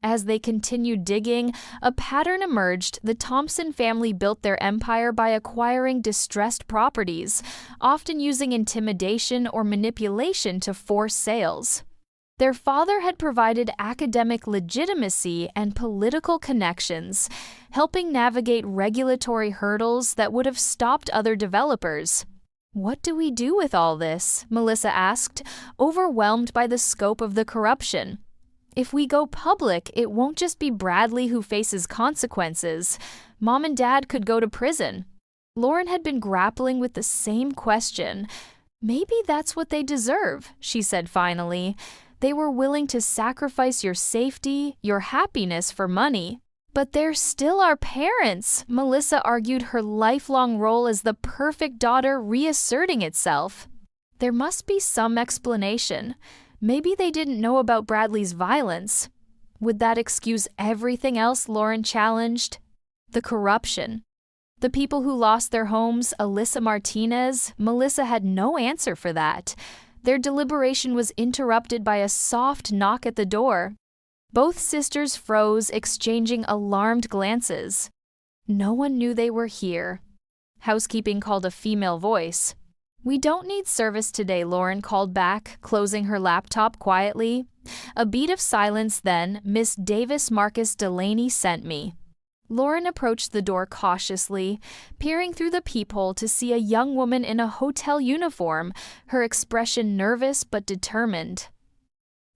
[SPEAKER 1] As they continued digging, a pattern emerged. The Thompson family built their empire by acquiring distressed properties, often using intimidation or manipulation to force sales. Their father had provided academic legitimacy and political connections, helping navigate regulatory hurdles that would have stopped other developers. What do we do with all this? Melissa asked, overwhelmed by the scope of the corruption. If we go public, it won't just be Bradley who faces consequences. Mom and Dad could go to prison. Lauren had been grappling with the same question. Maybe that's what they deserve, she said finally. They were willing to sacrifice your safety, your happiness for money. But they're still our parents, Melissa argued, her lifelong role as the perfect daughter reasserting itself. There must be some explanation. Maybe they didn't know about Bradley's violence. Would that excuse everything else? Lauren challenged. The corruption. The people who lost their homes, Alyssa Martinez, Melissa had no answer for that. Their deliberation was interrupted by a soft knock at the door. Both sisters froze, exchanging alarmed glances. No one knew they were here. Housekeeping called a female voice. We don't need service today, Lauren called back, closing her laptop quietly. A beat of silence, then, Miss Davis Marcus Delaney sent me. Lauren approached the door cautiously, peering through the peephole to see a young woman in a hotel uniform, her expression nervous but determined.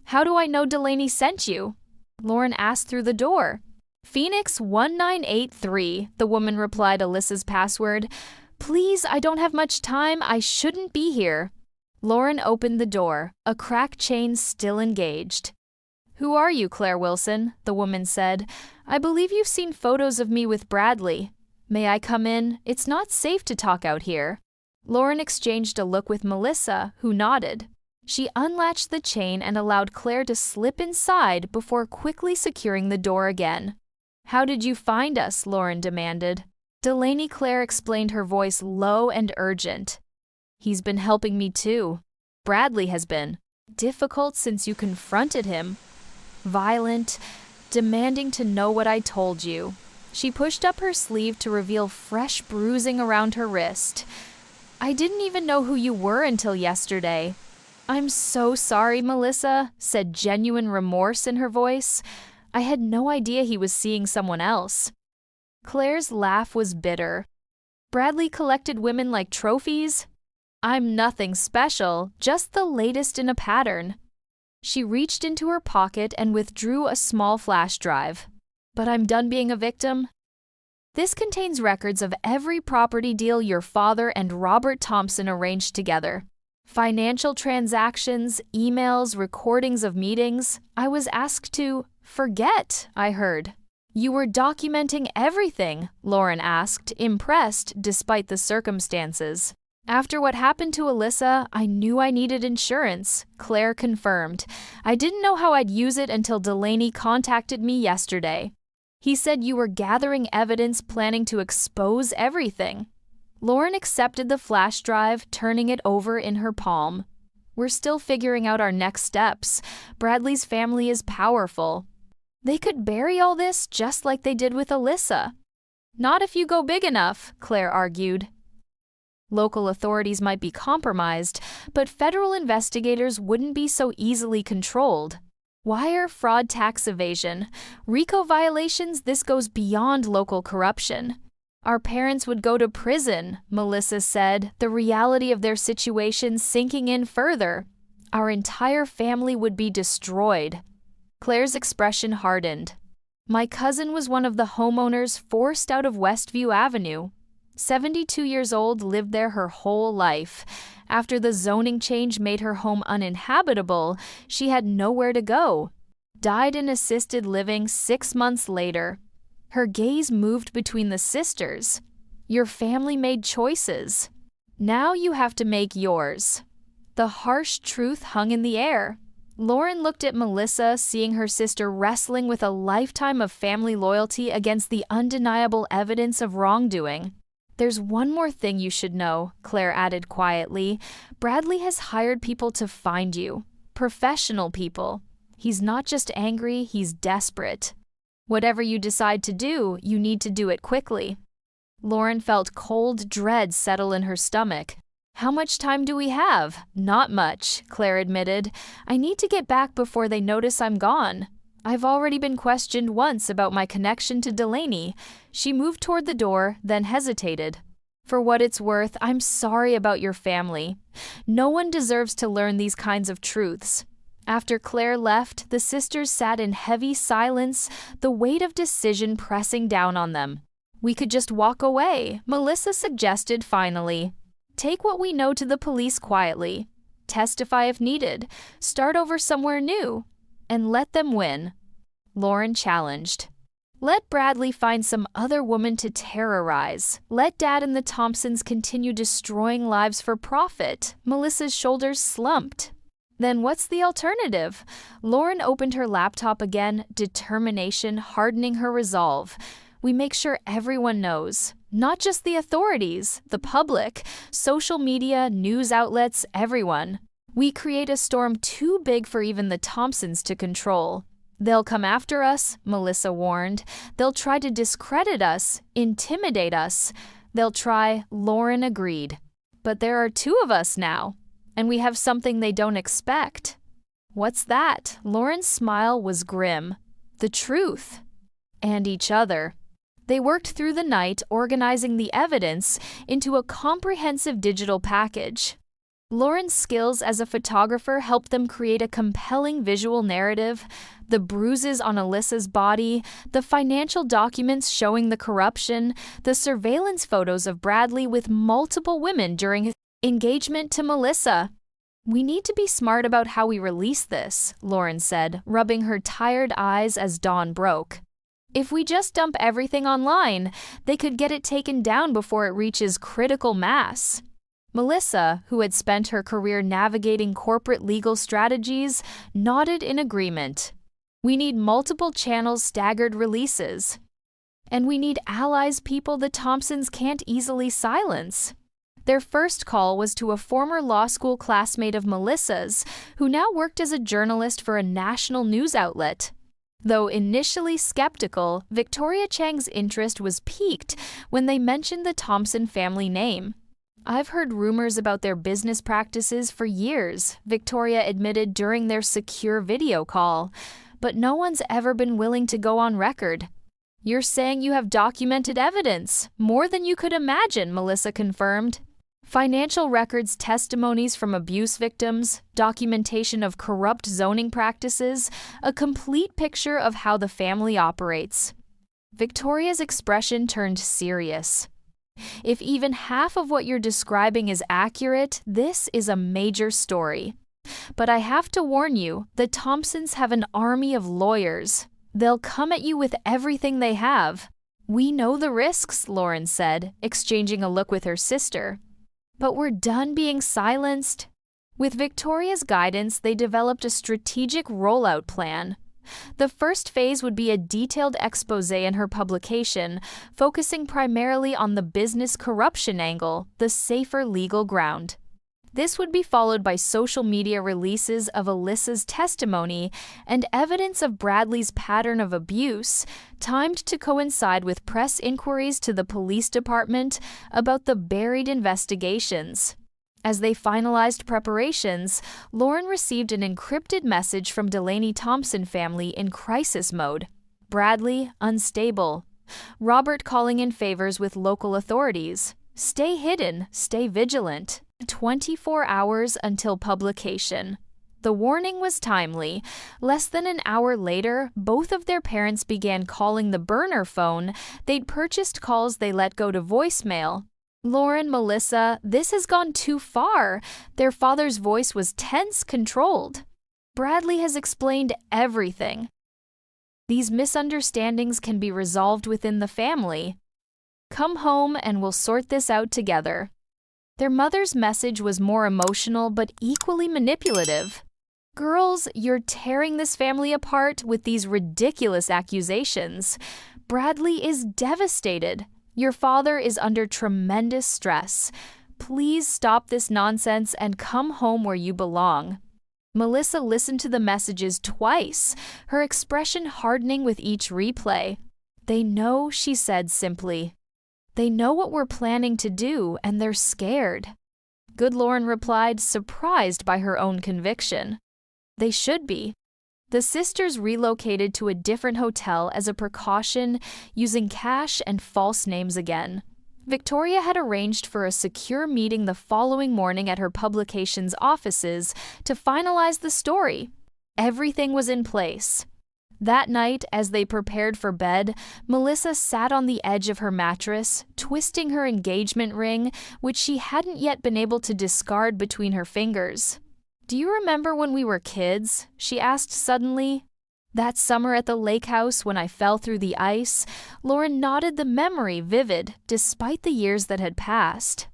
[SPEAKER 1] How do I know Delaney sent you? Lauren asked through the door. Phoenix 1983, the woman replied Alyssa's password. Please, I don't have much time. I shouldn't be here. Lauren opened the door, a cracked chain still engaged. Who are you, Claire Wilson? The woman said. I believe you've seen photos of me with Bradley. May I come in? It's not safe to talk out here. Lauren exchanged a look with Melissa, who nodded. She unlatched the chain and allowed Claire to slip inside before quickly securing the door again. How did you find us? Lauren demanded. Delaney Claire explained, her voice low and urgent. He's been helping me too. Bradley has been. Difficult since you confronted him. Violent, demanding to know what I told you. She pushed up her sleeve to reveal fresh bruising around her wrist. I didn't even know who you were until yesterday. I'm so sorry, Melissa, said genuine remorse in her voice. I had no idea he was seeing someone else. Claire's laugh was bitter. Bradley collected women like trophies? I'm nothing special, just the latest in a pattern. She reached into her pocket and withdrew a small flash drive. But I'm done being a victim. This contains records of every property deal your father and Robert Thompson arranged together. Financial transactions, emails, recordings of meetings. I was asked to forget, I heard. You were documenting everything, Lauren asked, impressed despite the circumstances. After what happened to Alyssa, I knew I needed insurance, Claire confirmed. I didn't know how I'd use it until Delaney contacted me yesterday. He said you were gathering evidence, planning to expose everything. Lauren accepted the flash drive, turning it over in her palm. We're still figuring out our next steps. Bradley's family is powerful. They could bury all this just like they did with Alyssa. Not if you go big enough, Claire argued. Local authorities might be compromised, but federal investigators wouldn't be so easily controlled. Wire fraud, tax evasion, RICO violations, this goes beyond local corruption. Our parents would go to prison, Melissa said, the reality of their situation sinking in further. Our entire family would be destroyed. Claire's expression hardened. My cousin was one of the homeowners forced out of Westview Avenue. 72 years old, lived there her whole life. After the zoning change made her home uninhabitable, she had nowhere to go. Died in assisted living 6 months later. Her gaze moved between the sisters. Your family made choices. Now you have to make yours. The harsh truth hung in the air. Lauren looked at Melissa, seeing her sister wrestling with a lifetime of family loyalty against the undeniable evidence of wrongdoing. There's one more thing you should know, Claire added quietly. Bradley has hired people to find you. Professional people. He's not just angry, he's desperate. Whatever you decide to do, you need to do it quickly. Lauren felt cold dread settle in her stomach. How much time do we have? Not much, Claire admitted. I need to get back before they notice I'm gone. I've already been questioned once about my connection to Delaney. She moved toward the door, then hesitated. For what it's worth, I'm sorry about your family. No one deserves to learn these kinds of truths. After Claire left, the sisters sat in heavy silence, the weight of decision pressing down on them. We could just walk away, Melissa suggested finally. Take what we know to the police quietly. Testify if needed. Start over somewhere new. And let them win. Lauren challenged. Let Bradley find some other woman to terrorize. Let Dad and the Thompsons continue destroying lives for profit. Melissa's shoulders slumped. Then what's the alternative? Lauren opened her laptop again, determination hardening her resolve. We make sure everyone knows. Not just the authorities, the public, social media, news outlets, everyone. We create a storm too big for even the Thompsons to control. They'll come after us, Melissa warned. They'll try to discredit us, intimidate us. They'll try, Lauren agreed. But there are 2 of us now, and we have something they don't expect. What's that? Lauren's smile was grim. The truth. And each other. They worked through the night, organizing the evidence into a comprehensive digital package. Lauren's skills as a photographer helped them create a compelling visual narrative. The bruises on Alyssa's body, the financial documents showing the corruption, the surveillance photos of Bradley with multiple women during his engagement to Melissa. We need to be smart about how we release this, Lauren said, rubbing her tired eyes as dawn broke. If we just dump everything online, they could get it taken down before it reaches critical mass. Melissa, who had spent her career navigating corporate legal strategies, nodded in agreement. We need multiple channels, staggered releases. And we need allies, people the Thompsons can't easily silence. Their first call was to a former law school classmate of Melissa's, who now worked as a journalist for a national news outlet. Though initially skeptical, Victoria Chang's interest was piqued when they mentioned the Thompson family name. I've heard rumors about their business practices for years, Victoria admitted during their secure video call, but no one's ever been willing to go on record. You're saying you have documented evidence, more than you could imagine, Melissa confirmed. Financial records, testimonies from abuse victims, documentation of corrupt zoning practices, a complete picture of how the family operates. Victoria's expression turned serious. If even half of what you're describing is accurate, this is a major story. But I have to warn you, the Thompsons have an army of lawyers. They'll come at you with everything they have. We know the risks, Lauren said, exchanging a look with her sister. But we're done being silenced. With Victoria's guidance, they developed a strategic rollout plan. The first phase would be a detailed expose in her publication, focusing primarily on the business corruption angle, the safer legal ground. This would be followed by social media releases of Alyssa's testimony and evidence of Bradley's pattern of abuse, timed to coincide with press inquiries to the police department about the buried investigations. As they finalized preparations, Lauren received an encrypted message from Delaney Thompson family in crisis mode. Bradley, unstable. Robert calling in favors with local authorities. Stay hidden, stay vigilant. 24 hours until publication. The warning was timely. Less than an hour later, both of their parents began calling the burner phone they'd purchased. Calls they let go to voicemail. Lauren, Melissa, this has gone too far. Their father's voice was tense, controlled. Bradley has explained everything. These misunderstandings can be resolved within the family. Come home and we'll sort this out together. Their mother's message was more emotional but equally manipulative. Girls, you're tearing this family apart with these ridiculous accusations. Bradley is devastated. Your father is under tremendous stress. Please stop this nonsense and come home where you belong. Melissa listened to the messages twice, her expression hardening with each replay. They know, she said simply. They know what we're planning to do, and they're scared. Good Lauren replied, surprised by her own conviction. They should be. The sisters relocated to a different hotel as a precaution, using cash and false names again. Victoria had arranged for a secure meeting the following morning at her publication's offices to finalize the story. Everything was in place. That night, as they prepared for bed, Melissa sat on the edge of her mattress, twisting her engagement ring, which she hadn't yet been able to discard between her fingers. "Do you remember when we were kids?" she asked suddenly. That summer at the lake house when I fell through the ice, Lauren nodded, the memory vivid, despite the years that had passed.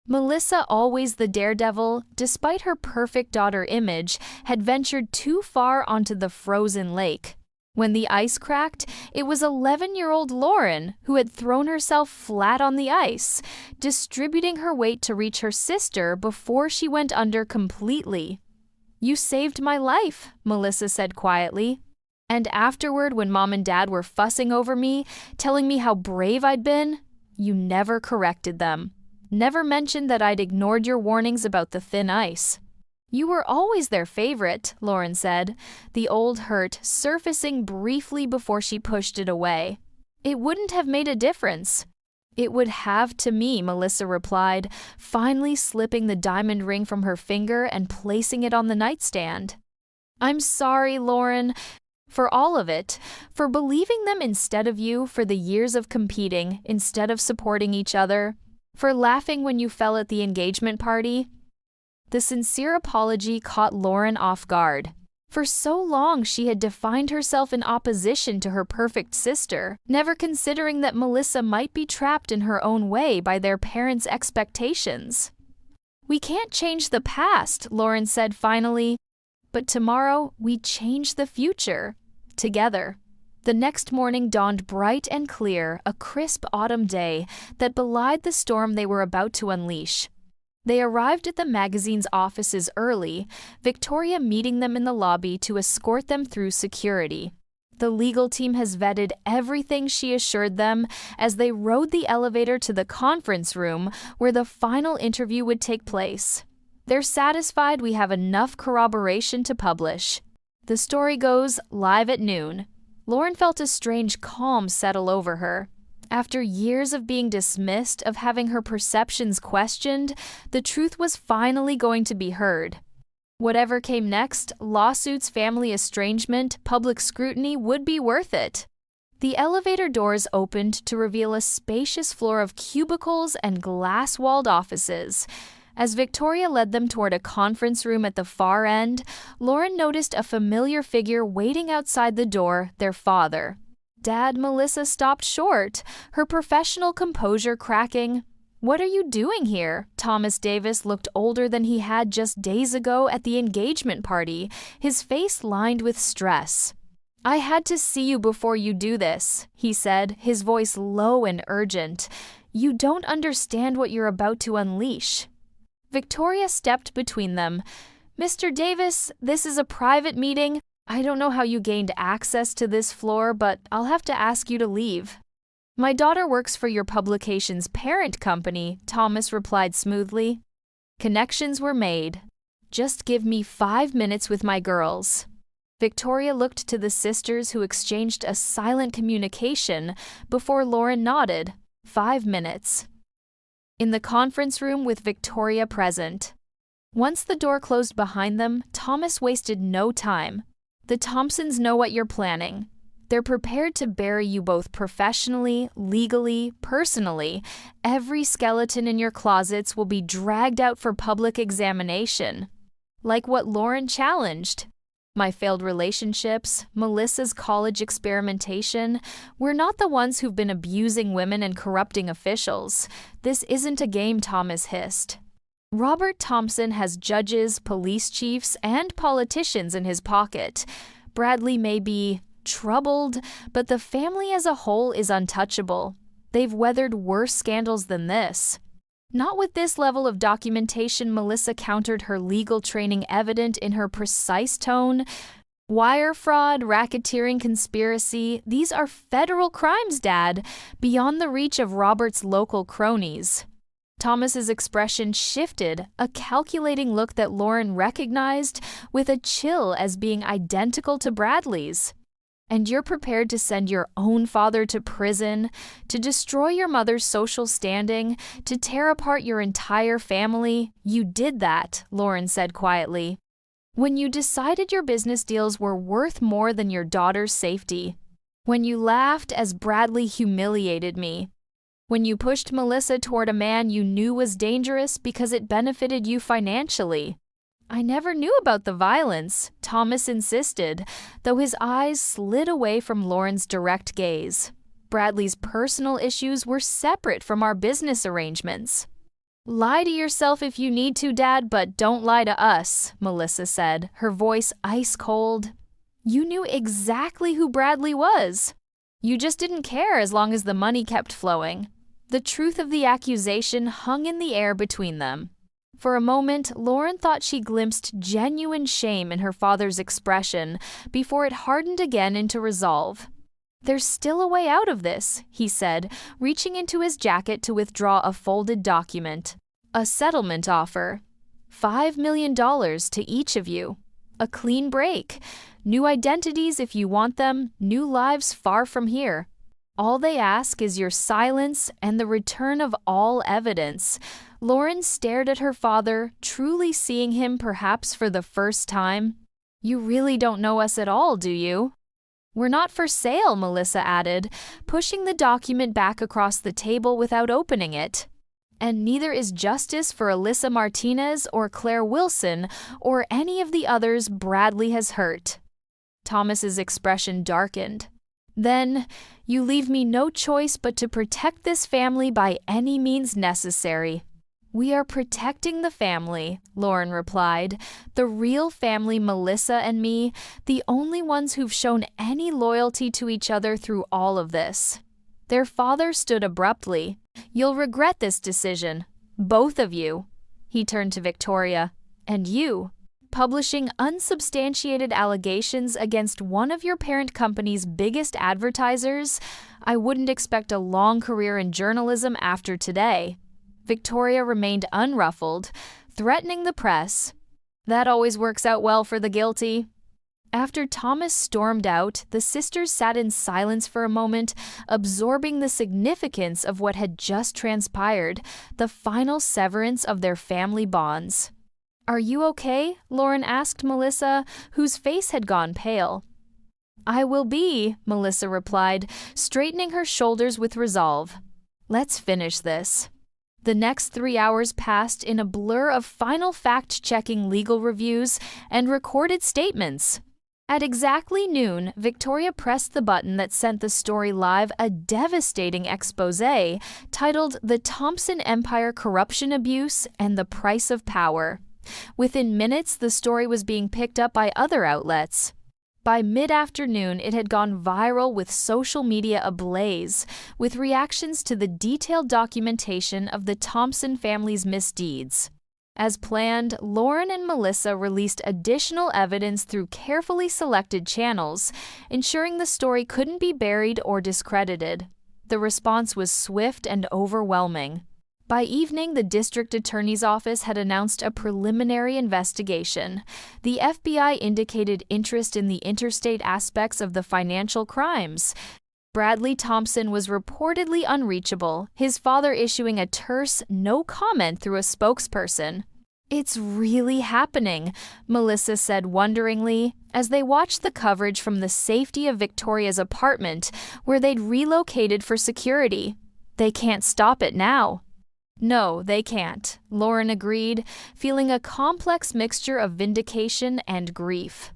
[SPEAKER 1] Melissa, always the daredevil, despite her perfect daughter image, had ventured too far onto the frozen lake. When the ice cracked, it was 11-year-old Lauren who had thrown herself flat on the ice, distributing her weight to reach her sister before she went under completely. "You saved my life," Melissa said quietly. "And afterward, when Mom and Dad were fussing over me, telling me how brave I'd been, you never corrected them. Never mentioned that I'd ignored your warnings about the thin ice." "You were always their favorite," Lauren said, the old hurt surfacing briefly before she pushed it away. "It wouldn't have made a difference." "It would have to me," Melissa replied, finally slipping the diamond ring from her finger and placing it on the nightstand. "I'm sorry, Lauren. For all of it, for believing them instead of you, for the years of competing instead of supporting each other, for laughing when you fell at the engagement party." The sincere apology caught Lauren off guard. For so long she had defined herself in opposition to her perfect sister, never considering that Melissa might be trapped in her own way by their parents' expectations. "We can't change the past," Lauren said finally. "But tomorrow, we change the future. Together." The next morning dawned bright and clear, a crisp autumn day that belied the storm they were about to unleash. They arrived at the magazine's offices early, Victoria meeting them in the lobby to escort them through security. The legal team has vetted everything, she assured them, as they rode the elevator to the conference room where the final interview would take place. "They're satisfied we have enough corroboration to publish." The story goes live at noon. Lauren felt a strange calm settle over her. After years of being dismissed, of having her perceptions questioned, the truth was finally going to be heard. Whatever came next, lawsuits, family estrangement, public scrutiny, would be worth it. The elevator doors opened to reveal a spacious floor of cubicles and glass-walled offices. As Victoria led them toward a conference room at the far end, Lauren noticed a familiar figure waiting outside the door, their father. "Dad," Melissa stopped short, her professional composure cracking. "What are you doing here?" Thomas Davis looked older than he had just days ago at the engagement party, his face lined with stress. "I had to see you before you do this," he said, his voice low and urgent. "You don't understand what you're about to unleash." Victoria stepped between them. "Mr. Davis, this is a private meeting. I don't know how you gained access to this floor, but I'll have to ask you to leave." "My daughter works for your publication's parent company," Thomas replied smoothly. Connections were made. "Just give me 5 minutes with my girls." Victoria looked to the sisters, who exchanged a silent communication before Lauren nodded. 5 minutes. In the conference room with Victoria present. Once the door closed behind them, Thomas wasted no time. "The Thompsons know what you're planning. They're prepared to bury you both professionally, legally, personally. Every skeleton in your closets will be dragged out for public examination. Like what Lauren challenged. My failed relationships, Melissa's college experimentation, we're not the ones who've been abusing women and corrupting officials. This isn't a game, Thomas hissed. Robert Thompson has judges, police chiefs, and politicians in his pocket. Bradley may be troubled, but the family as a whole is untouchable. They've weathered worse scandals than this. Not with this level of documentation, Melissa countered, her legal training evident in her precise tone. Wire fraud, racketeering, conspiracy, these are federal crimes, Dad, beyond the reach of Robert's local cronies. Thomas's expression shifted, a calculating look that Lauren recognized with a chill as being identical to Bradley's. And you're prepared to send your own father to prison, to destroy your mother's social standing, to tear apart your entire family? You did that, Lauren said quietly. When you decided your business deals were worth more than your daughter's safety. When you laughed as Bradley humiliated me. When you pushed Melissa toward a man you knew was dangerous because it benefited you financially. I never knew about the violence, Thomas insisted, though his eyes slid away from Lauren's direct gaze. Bradley's personal issues were separate from our business arrangements. Lie to yourself if you need to, Dad, but don't lie to us, Melissa said, her voice ice cold. You knew exactly who Bradley was. You just didn't care as long as the money kept flowing. The truth of the accusation hung in the air between them. For a moment, Lauren thought she glimpsed genuine shame in her father's expression before it hardened again into resolve. There's still a way out of this, he said, reaching into his jacket to withdraw a folded document. A settlement offer. $5 million to each of you. A clean break. New identities if you want them, new lives far from here. All they ask is your silence and the return of all evidence. Lauren stared at her father, truly seeing him perhaps for the first time. You really don't know us at all, do you? We're not for sale, Melissa added, pushing the document back across the table without opening it. And neither is justice for Alyssa Martinez or Claire Wilson or any of the others Bradley has hurt. Thomas's expression darkened. Then, you leave me no choice but to protect this family by any means necessary. We are protecting the family, Lauren replied. The real family, Melissa and me, the only ones who've shown any loyalty to each other through all of this. Their father stood abruptly. You'll regret this decision. Both of you. He turned to Victoria. And you. Publishing unsubstantiated allegations against one of your parent company's biggest advertisers, I wouldn't expect a long career in journalism after today. Victoria remained unruffled, threatening the press. That always works out well for the guilty. After Thomas stormed out, the sisters sat in silence for a moment, absorbing the significance of what had just transpired, the final severance of their family bonds. Are you okay? Lauren asked Melissa, whose face had gone pale. I will be, Melissa replied, straightening her shoulders with resolve. Let's finish this. The next 3 hours passed in a blur of final fact-checking legal reviews and recorded statements. At exactly noon, Victoria pressed the button that sent the story live, a devastating expose titled The Thompson Empire Corruption Abuse and the Price of Power. Within minutes, the story was being picked up by other outlets. By mid-afternoon, it had gone viral with social media ablaze, with reactions to the detailed documentation of the Thompson family's misdeeds. As planned, Lauren and Melissa released additional evidence through carefully selected channels, ensuring the story couldn't be buried or discredited. The response was swift and overwhelming. By evening, the district attorney's office had announced a preliminary investigation. The FBI indicated interest in the interstate aspects of the financial crimes. Bradley Thompson was reportedly unreachable, his father issuing a terse no comment through a spokesperson. It's really happening, Melissa said wonderingly as they watched the coverage from the safety of Victoria's apartment where they'd relocated for security. They can't stop it now. No, they can't, Lauren agreed, feeling a complex mixture of vindication and grief.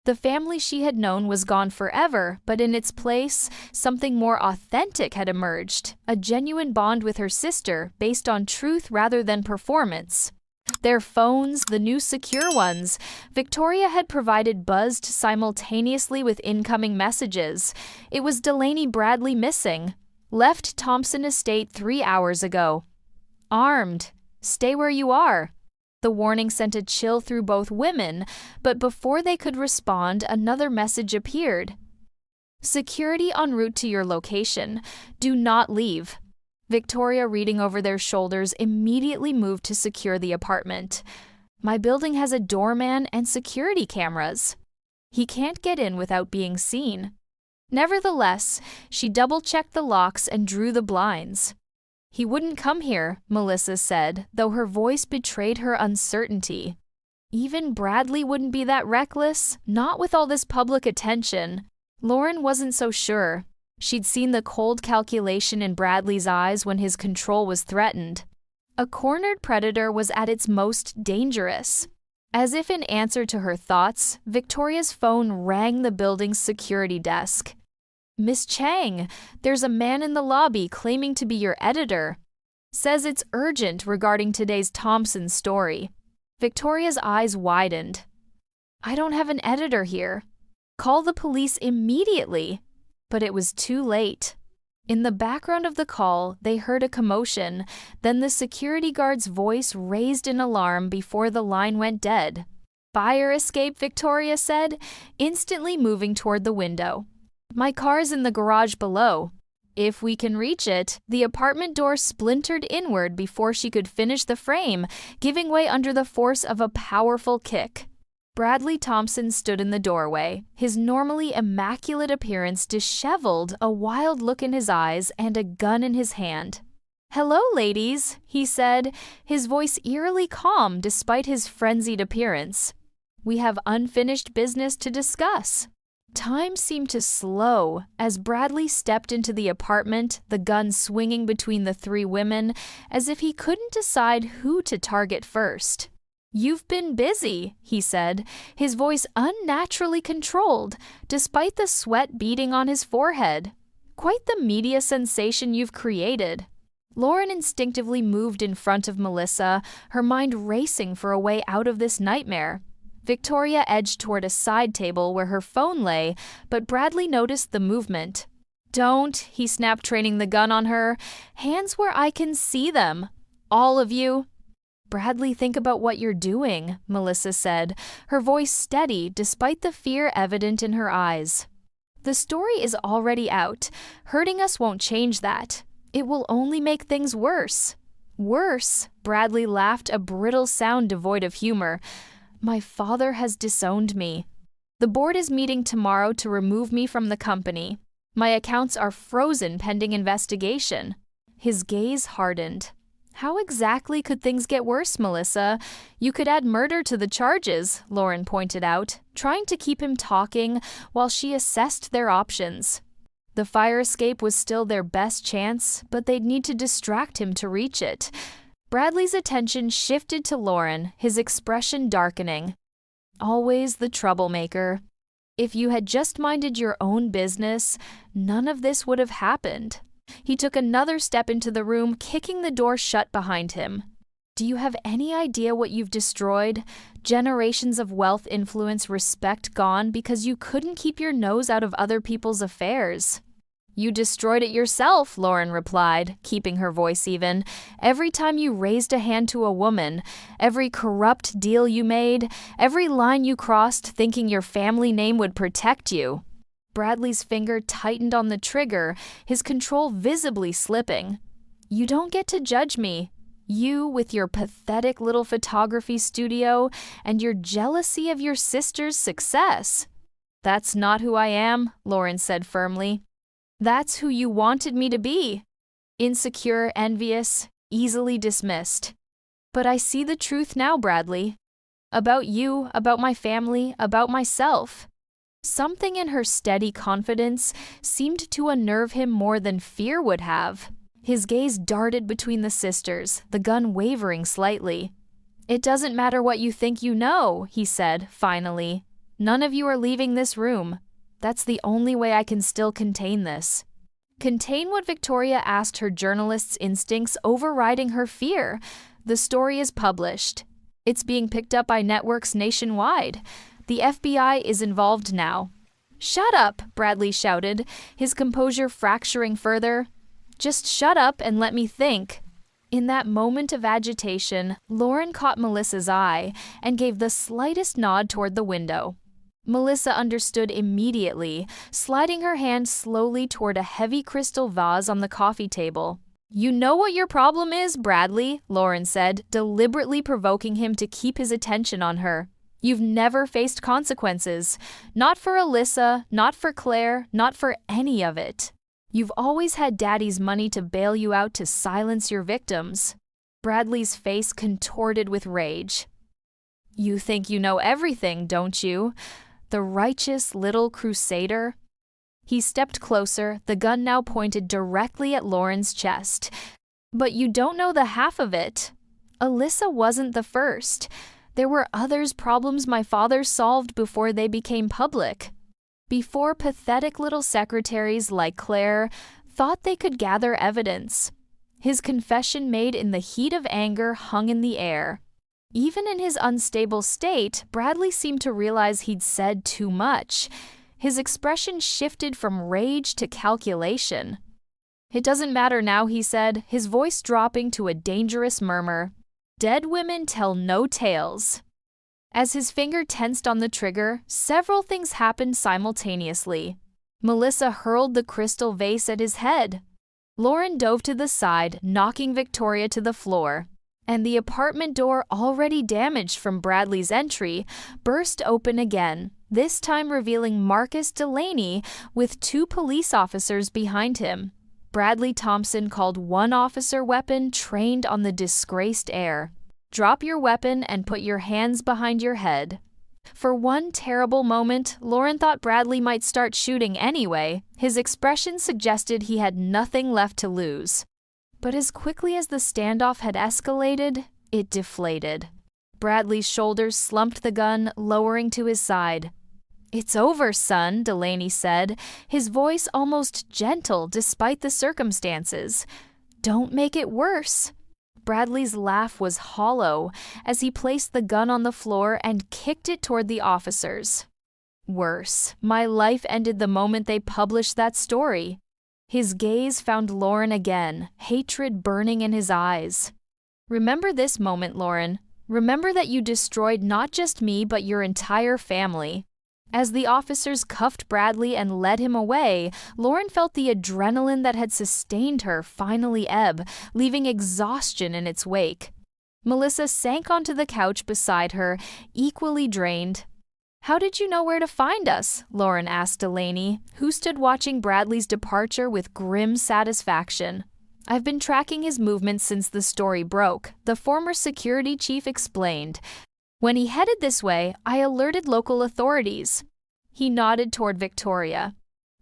[SPEAKER 1] The family she had known was gone forever, but in its place, something more authentic had emerged, a genuine bond with her sister based on truth rather than performance. Their phones, the new secure ones, Victoria had provided buzzed simultaneously with incoming messages. It was Delaney Bradley missing. Left Thompson Estate 3 hours ago. Armed. Stay where you are. The warning sent a chill through both women, but before they could respond, another message appeared. Security en route to your location. Do not leave. Victoria, reading over their shoulders, immediately moved to secure the apartment. My building has a doorman and security cameras. He can't get in without being seen. Nevertheless, she double-checked the locks and drew the blinds. He wouldn't come here, Melissa said, though her voice betrayed her uncertainty. Even Bradley wouldn't be that reckless, not with all this public attention. Lauren wasn't so sure. She'd seen the cold calculation in Bradley's eyes when his control was threatened. A cornered predator was at its most dangerous. As if in answer to her thoughts, Victoria's phone rang the building's security desk. Miss Chang, there's a man in the lobby claiming to be your editor. Says it's urgent regarding today's Thompson story. Victoria's eyes widened. I don't have an editor here. Call the police immediately. But it was too late. In the background of the call, they heard a commotion, then the security guard's voice raised in alarm before the line went dead. Fire escape, Victoria said, instantly moving toward the window. My car's in the garage below. If we can reach it, the apartment door splintered inward before she could finish the frame, giving way under the force of a powerful kick. Bradley Thompson stood in the doorway, his normally immaculate appearance disheveled, a wild look in his eyes, and a gun in his hand. Hello, ladies, he said, his voice eerily calm despite his frenzied appearance. We have unfinished business to discuss. Time seemed to slow as Bradley stepped into the apartment, the gun swinging between the three women, as if he couldn't decide who to target first. You've been busy, he said, his voice unnaturally controlled, despite the sweat beading on his forehead. Quite the media sensation you've created. Lauren instinctively moved in front of Melissa, her mind racing for a way out of this nightmare. Victoria edged toward a side table where her phone lay, but Bradley noticed the movement. Don't, he snapped, training the gun on her. Hands where I can see them. All of you. Bradley, think about what you're doing, Melissa said, her voice steady despite the fear evident in her eyes. The story is already out. Hurting us won't change that. It will only make things worse. Worse, Bradley laughed, a brittle sound devoid of humor. My father has disowned me. The board is meeting tomorrow to remove me from the company. My accounts are frozen pending investigation. His gaze hardened. How exactly could things get worse, Melissa? You could add murder to the charges, Lauren pointed out, trying to keep him talking while she assessed their options. The fire escape was still their best chance, but they'd need to distract him to reach it. Bradley's attention shifted to Lauren, his expression darkening. Always the troublemaker. If you had just minded your own business, none of this would have happened. He took another step into the room, kicking the door shut behind him. Do you have any idea what you've destroyed? Generations of wealth, influence, respect gone because you couldn't keep your nose out of other people's affairs. You destroyed it yourself, Lauren replied, keeping her voice even. Every time you raised a hand to a woman, every corrupt deal you made, every line you crossed thinking your family name would protect you. Bradley's finger tightened on the trigger, his control visibly slipping. You don't get to judge me. You, with your pathetic little photography studio and your jealousy of your sister's success. That's not who I am, Lauren said firmly. That's who you wanted me to be. Insecure, envious, easily dismissed. But I see the truth now, Bradley. About you, about my family, about myself. Something in her steady confidence seemed to unnerve him more than fear would have. His gaze darted between the sisters, the gun wavering slightly. "It doesn't matter what you think you know," he said, finally. "None of you are leaving this room. That's the only way I can still contain this." Contain what Victoria asked her journalist's instincts overriding her fear. The story is published. It's being picked up by networks nationwide. The FBI is involved now. "Shut up," Bradley shouted, his composure fracturing further. "Just shut up and let me think." In that moment of agitation, Lauren caught Melissa's eye and gave the slightest nod toward the window. Melissa understood immediately, sliding her hand slowly toward a heavy crystal vase on the coffee table. "You know what your problem is, Bradley," Lauren said, deliberately provoking him to keep his attention on her. "You've never faced consequences. Not for Alyssa, not for Claire, not for any of it. You've always had Daddy's money to bail you out to silence your victims." Bradley's face contorted with rage. "You think you know everything, don't you? The righteous little crusader." He stepped closer, the gun now pointed directly at Lauren's chest. "But you don't know the half of it. Alyssa wasn't the first. There were others' problems my father solved before they became public. Before pathetic little secretaries like Claire thought they could gather evidence." His confession made in the heat of anger hung in the air. Even in his unstable state, Bradley seemed to realize he'd said too much. His expression shifted from rage to calculation. "It doesn't matter now," he said, his voice dropping to a dangerous murmur. "Dead women tell no tales." As his finger tensed on the trigger, several things happened simultaneously. Melissa hurled the crystal vase at his head. Lauren dove to the side, knocking Victoria to the floor. And the apartment door, already damaged from Bradley's entry, burst open again, this time revealing Marcus Delaney with 2 police officers behind him. Bradley Thompson called one officer weapon trained on the disgraced heir. "Drop your weapon and put your hands behind your head." For one terrible moment, Lauren thought Bradley might start shooting anyway. His expression suggested he had nothing left to lose. But as quickly as the standoff had escalated, it deflated. Bradley's shoulders slumped the gun, lowering to his side. "It's over, son," Delaney said, his voice almost gentle despite the circumstances. "Don't make it worse." Bradley's laugh was hollow as he placed the gun on the floor and kicked it toward the officers. "Worse. My life ended the moment they published that story." His gaze found Lauren again, hatred burning in his eyes. "Remember this moment, Lauren. Remember that you destroyed not just me but your entire family." As the officers cuffed Bradley and led him away, Lauren felt the adrenaline that had sustained her finally ebb, leaving exhaustion in its wake. Melissa sank onto the couch beside her, equally drained. "How did you know where to find us?" Lauren asked Delaney, who stood watching Bradley's departure with grim satisfaction. "I've been tracking his movements since the story broke," the former security chief explained. "When he headed this way, I alerted local authorities." He nodded toward Victoria.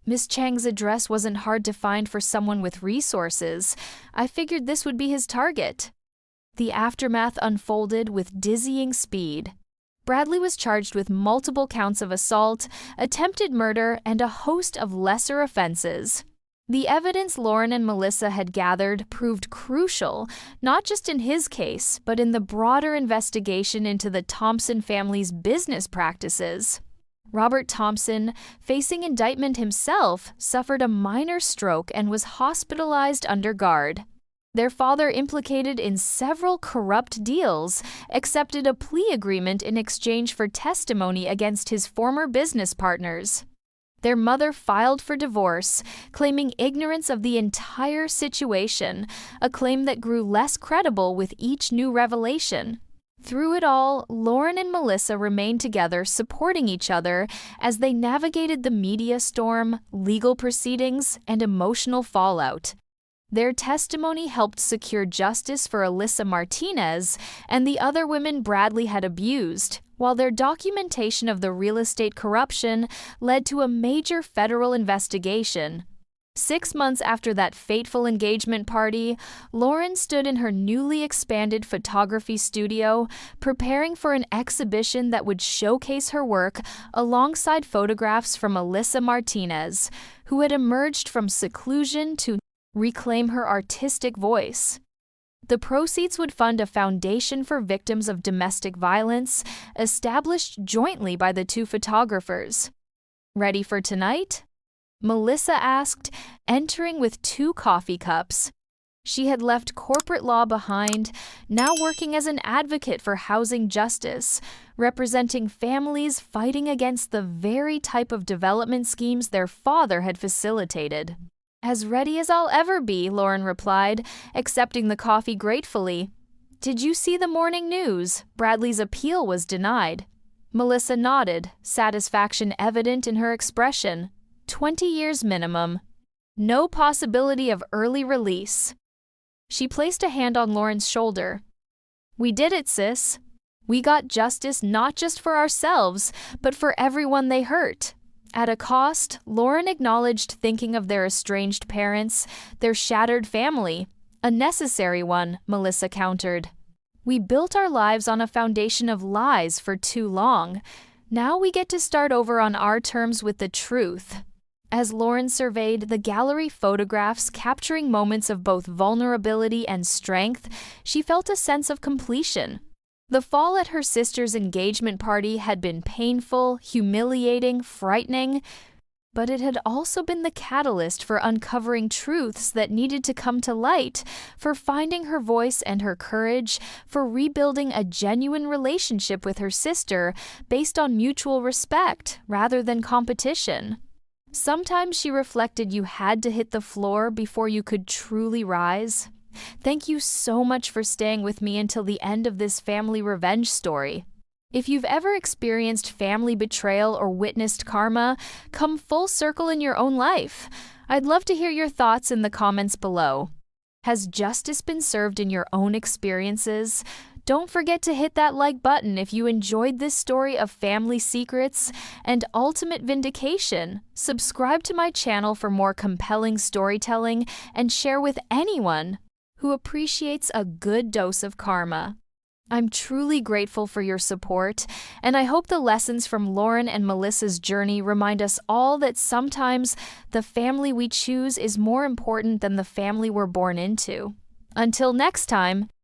[SPEAKER 1] "Miss Chang's address wasn't hard to find for someone with resources. I figured this would be his target." The aftermath unfolded with dizzying speed. Bradley was charged with multiple counts of assault, attempted murder, and a host of lesser offenses. The evidence Lauren and Melissa had gathered proved crucial, not just in his case, but in the broader investigation into the Thompson family's business practices. Robert Thompson, facing indictment himself, suffered a minor stroke and was hospitalized under guard. Their father, implicated in several corrupt deals, accepted a plea agreement in exchange for testimony against his former business partners. Their mother filed for divorce, claiming ignorance of the entire situation, a claim that grew less credible with each new revelation. Through it all, Lauren and Melissa remained together, supporting each other as they navigated the media storm, legal proceedings, and emotional fallout. Their testimony helped secure justice for Alyssa Martinez and the other women Bradley had abused, while their documentation of the real estate corruption led to a major federal investigation. 6 months after that fateful engagement party, Lauren stood in her newly expanded photography studio, preparing for an exhibition that would showcase her work alongside photographs from Alyssa Martinez, who had emerged from seclusion to reclaim her artistic voice. The proceeds would fund a foundation for victims of domestic violence, established jointly by the two photographers. Ready for tonight? Melissa asked, entering with 2 coffee cups. She had left corporate law behind, now working as an advocate for housing justice, representing families fighting against the very type of development schemes their father had facilitated. "As ready as I'll ever be," Lauren replied, accepting the coffee gratefully. "Did you see the morning news? Bradley's appeal was denied." Melissa nodded, satisfaction evident in her expression. 20 years minimum. No possibility of early release. She placed a hand on Lauren's shoulder. "We did it, sis. We got justice not just for ourselves, but for everyone they hurt." At a cost, Lauren acknowledged thinking of their estranged parents, their shattered family. "A necessary one," Melissa countered. "We built our lives on a foundation of lies for too long. Now we get to start over on our terms with the truth." As Lauren surveyed the gallery photographs capturing moments of both vulnerability and strength, she felt a sense of completion. The fall at her sister's engagement party had been painful, humiliating, frightening, but it had also been the catalyst for uncovering truths that needed to come to light, for finding her voice and her courage, for rebuilding a genuine relationship with her sister based on mutual respect rather than competition. Sometimes she reflected you had to hit the floor before you could truly rise. Thank you so much for staying with me until the end of this family revenge story. If you've ever experienced family betrayal or witnessed karma, come full circle in your own life. I'd love to hear your thoughts in the comments below. Has justice been served in your own experiences? Don't forget to hit that like button if you enjoyed this story of family secrets and ultimate vindication. Subscribe to my channel for more compelling storytelling and share with anyone who appreciates a good dose of karma. I'm truly grateful for your support, and I hope the lessons from Lauren and Melissa's journey remind us all that sometimes the family we choose is more important than the family we're born into. Until next time,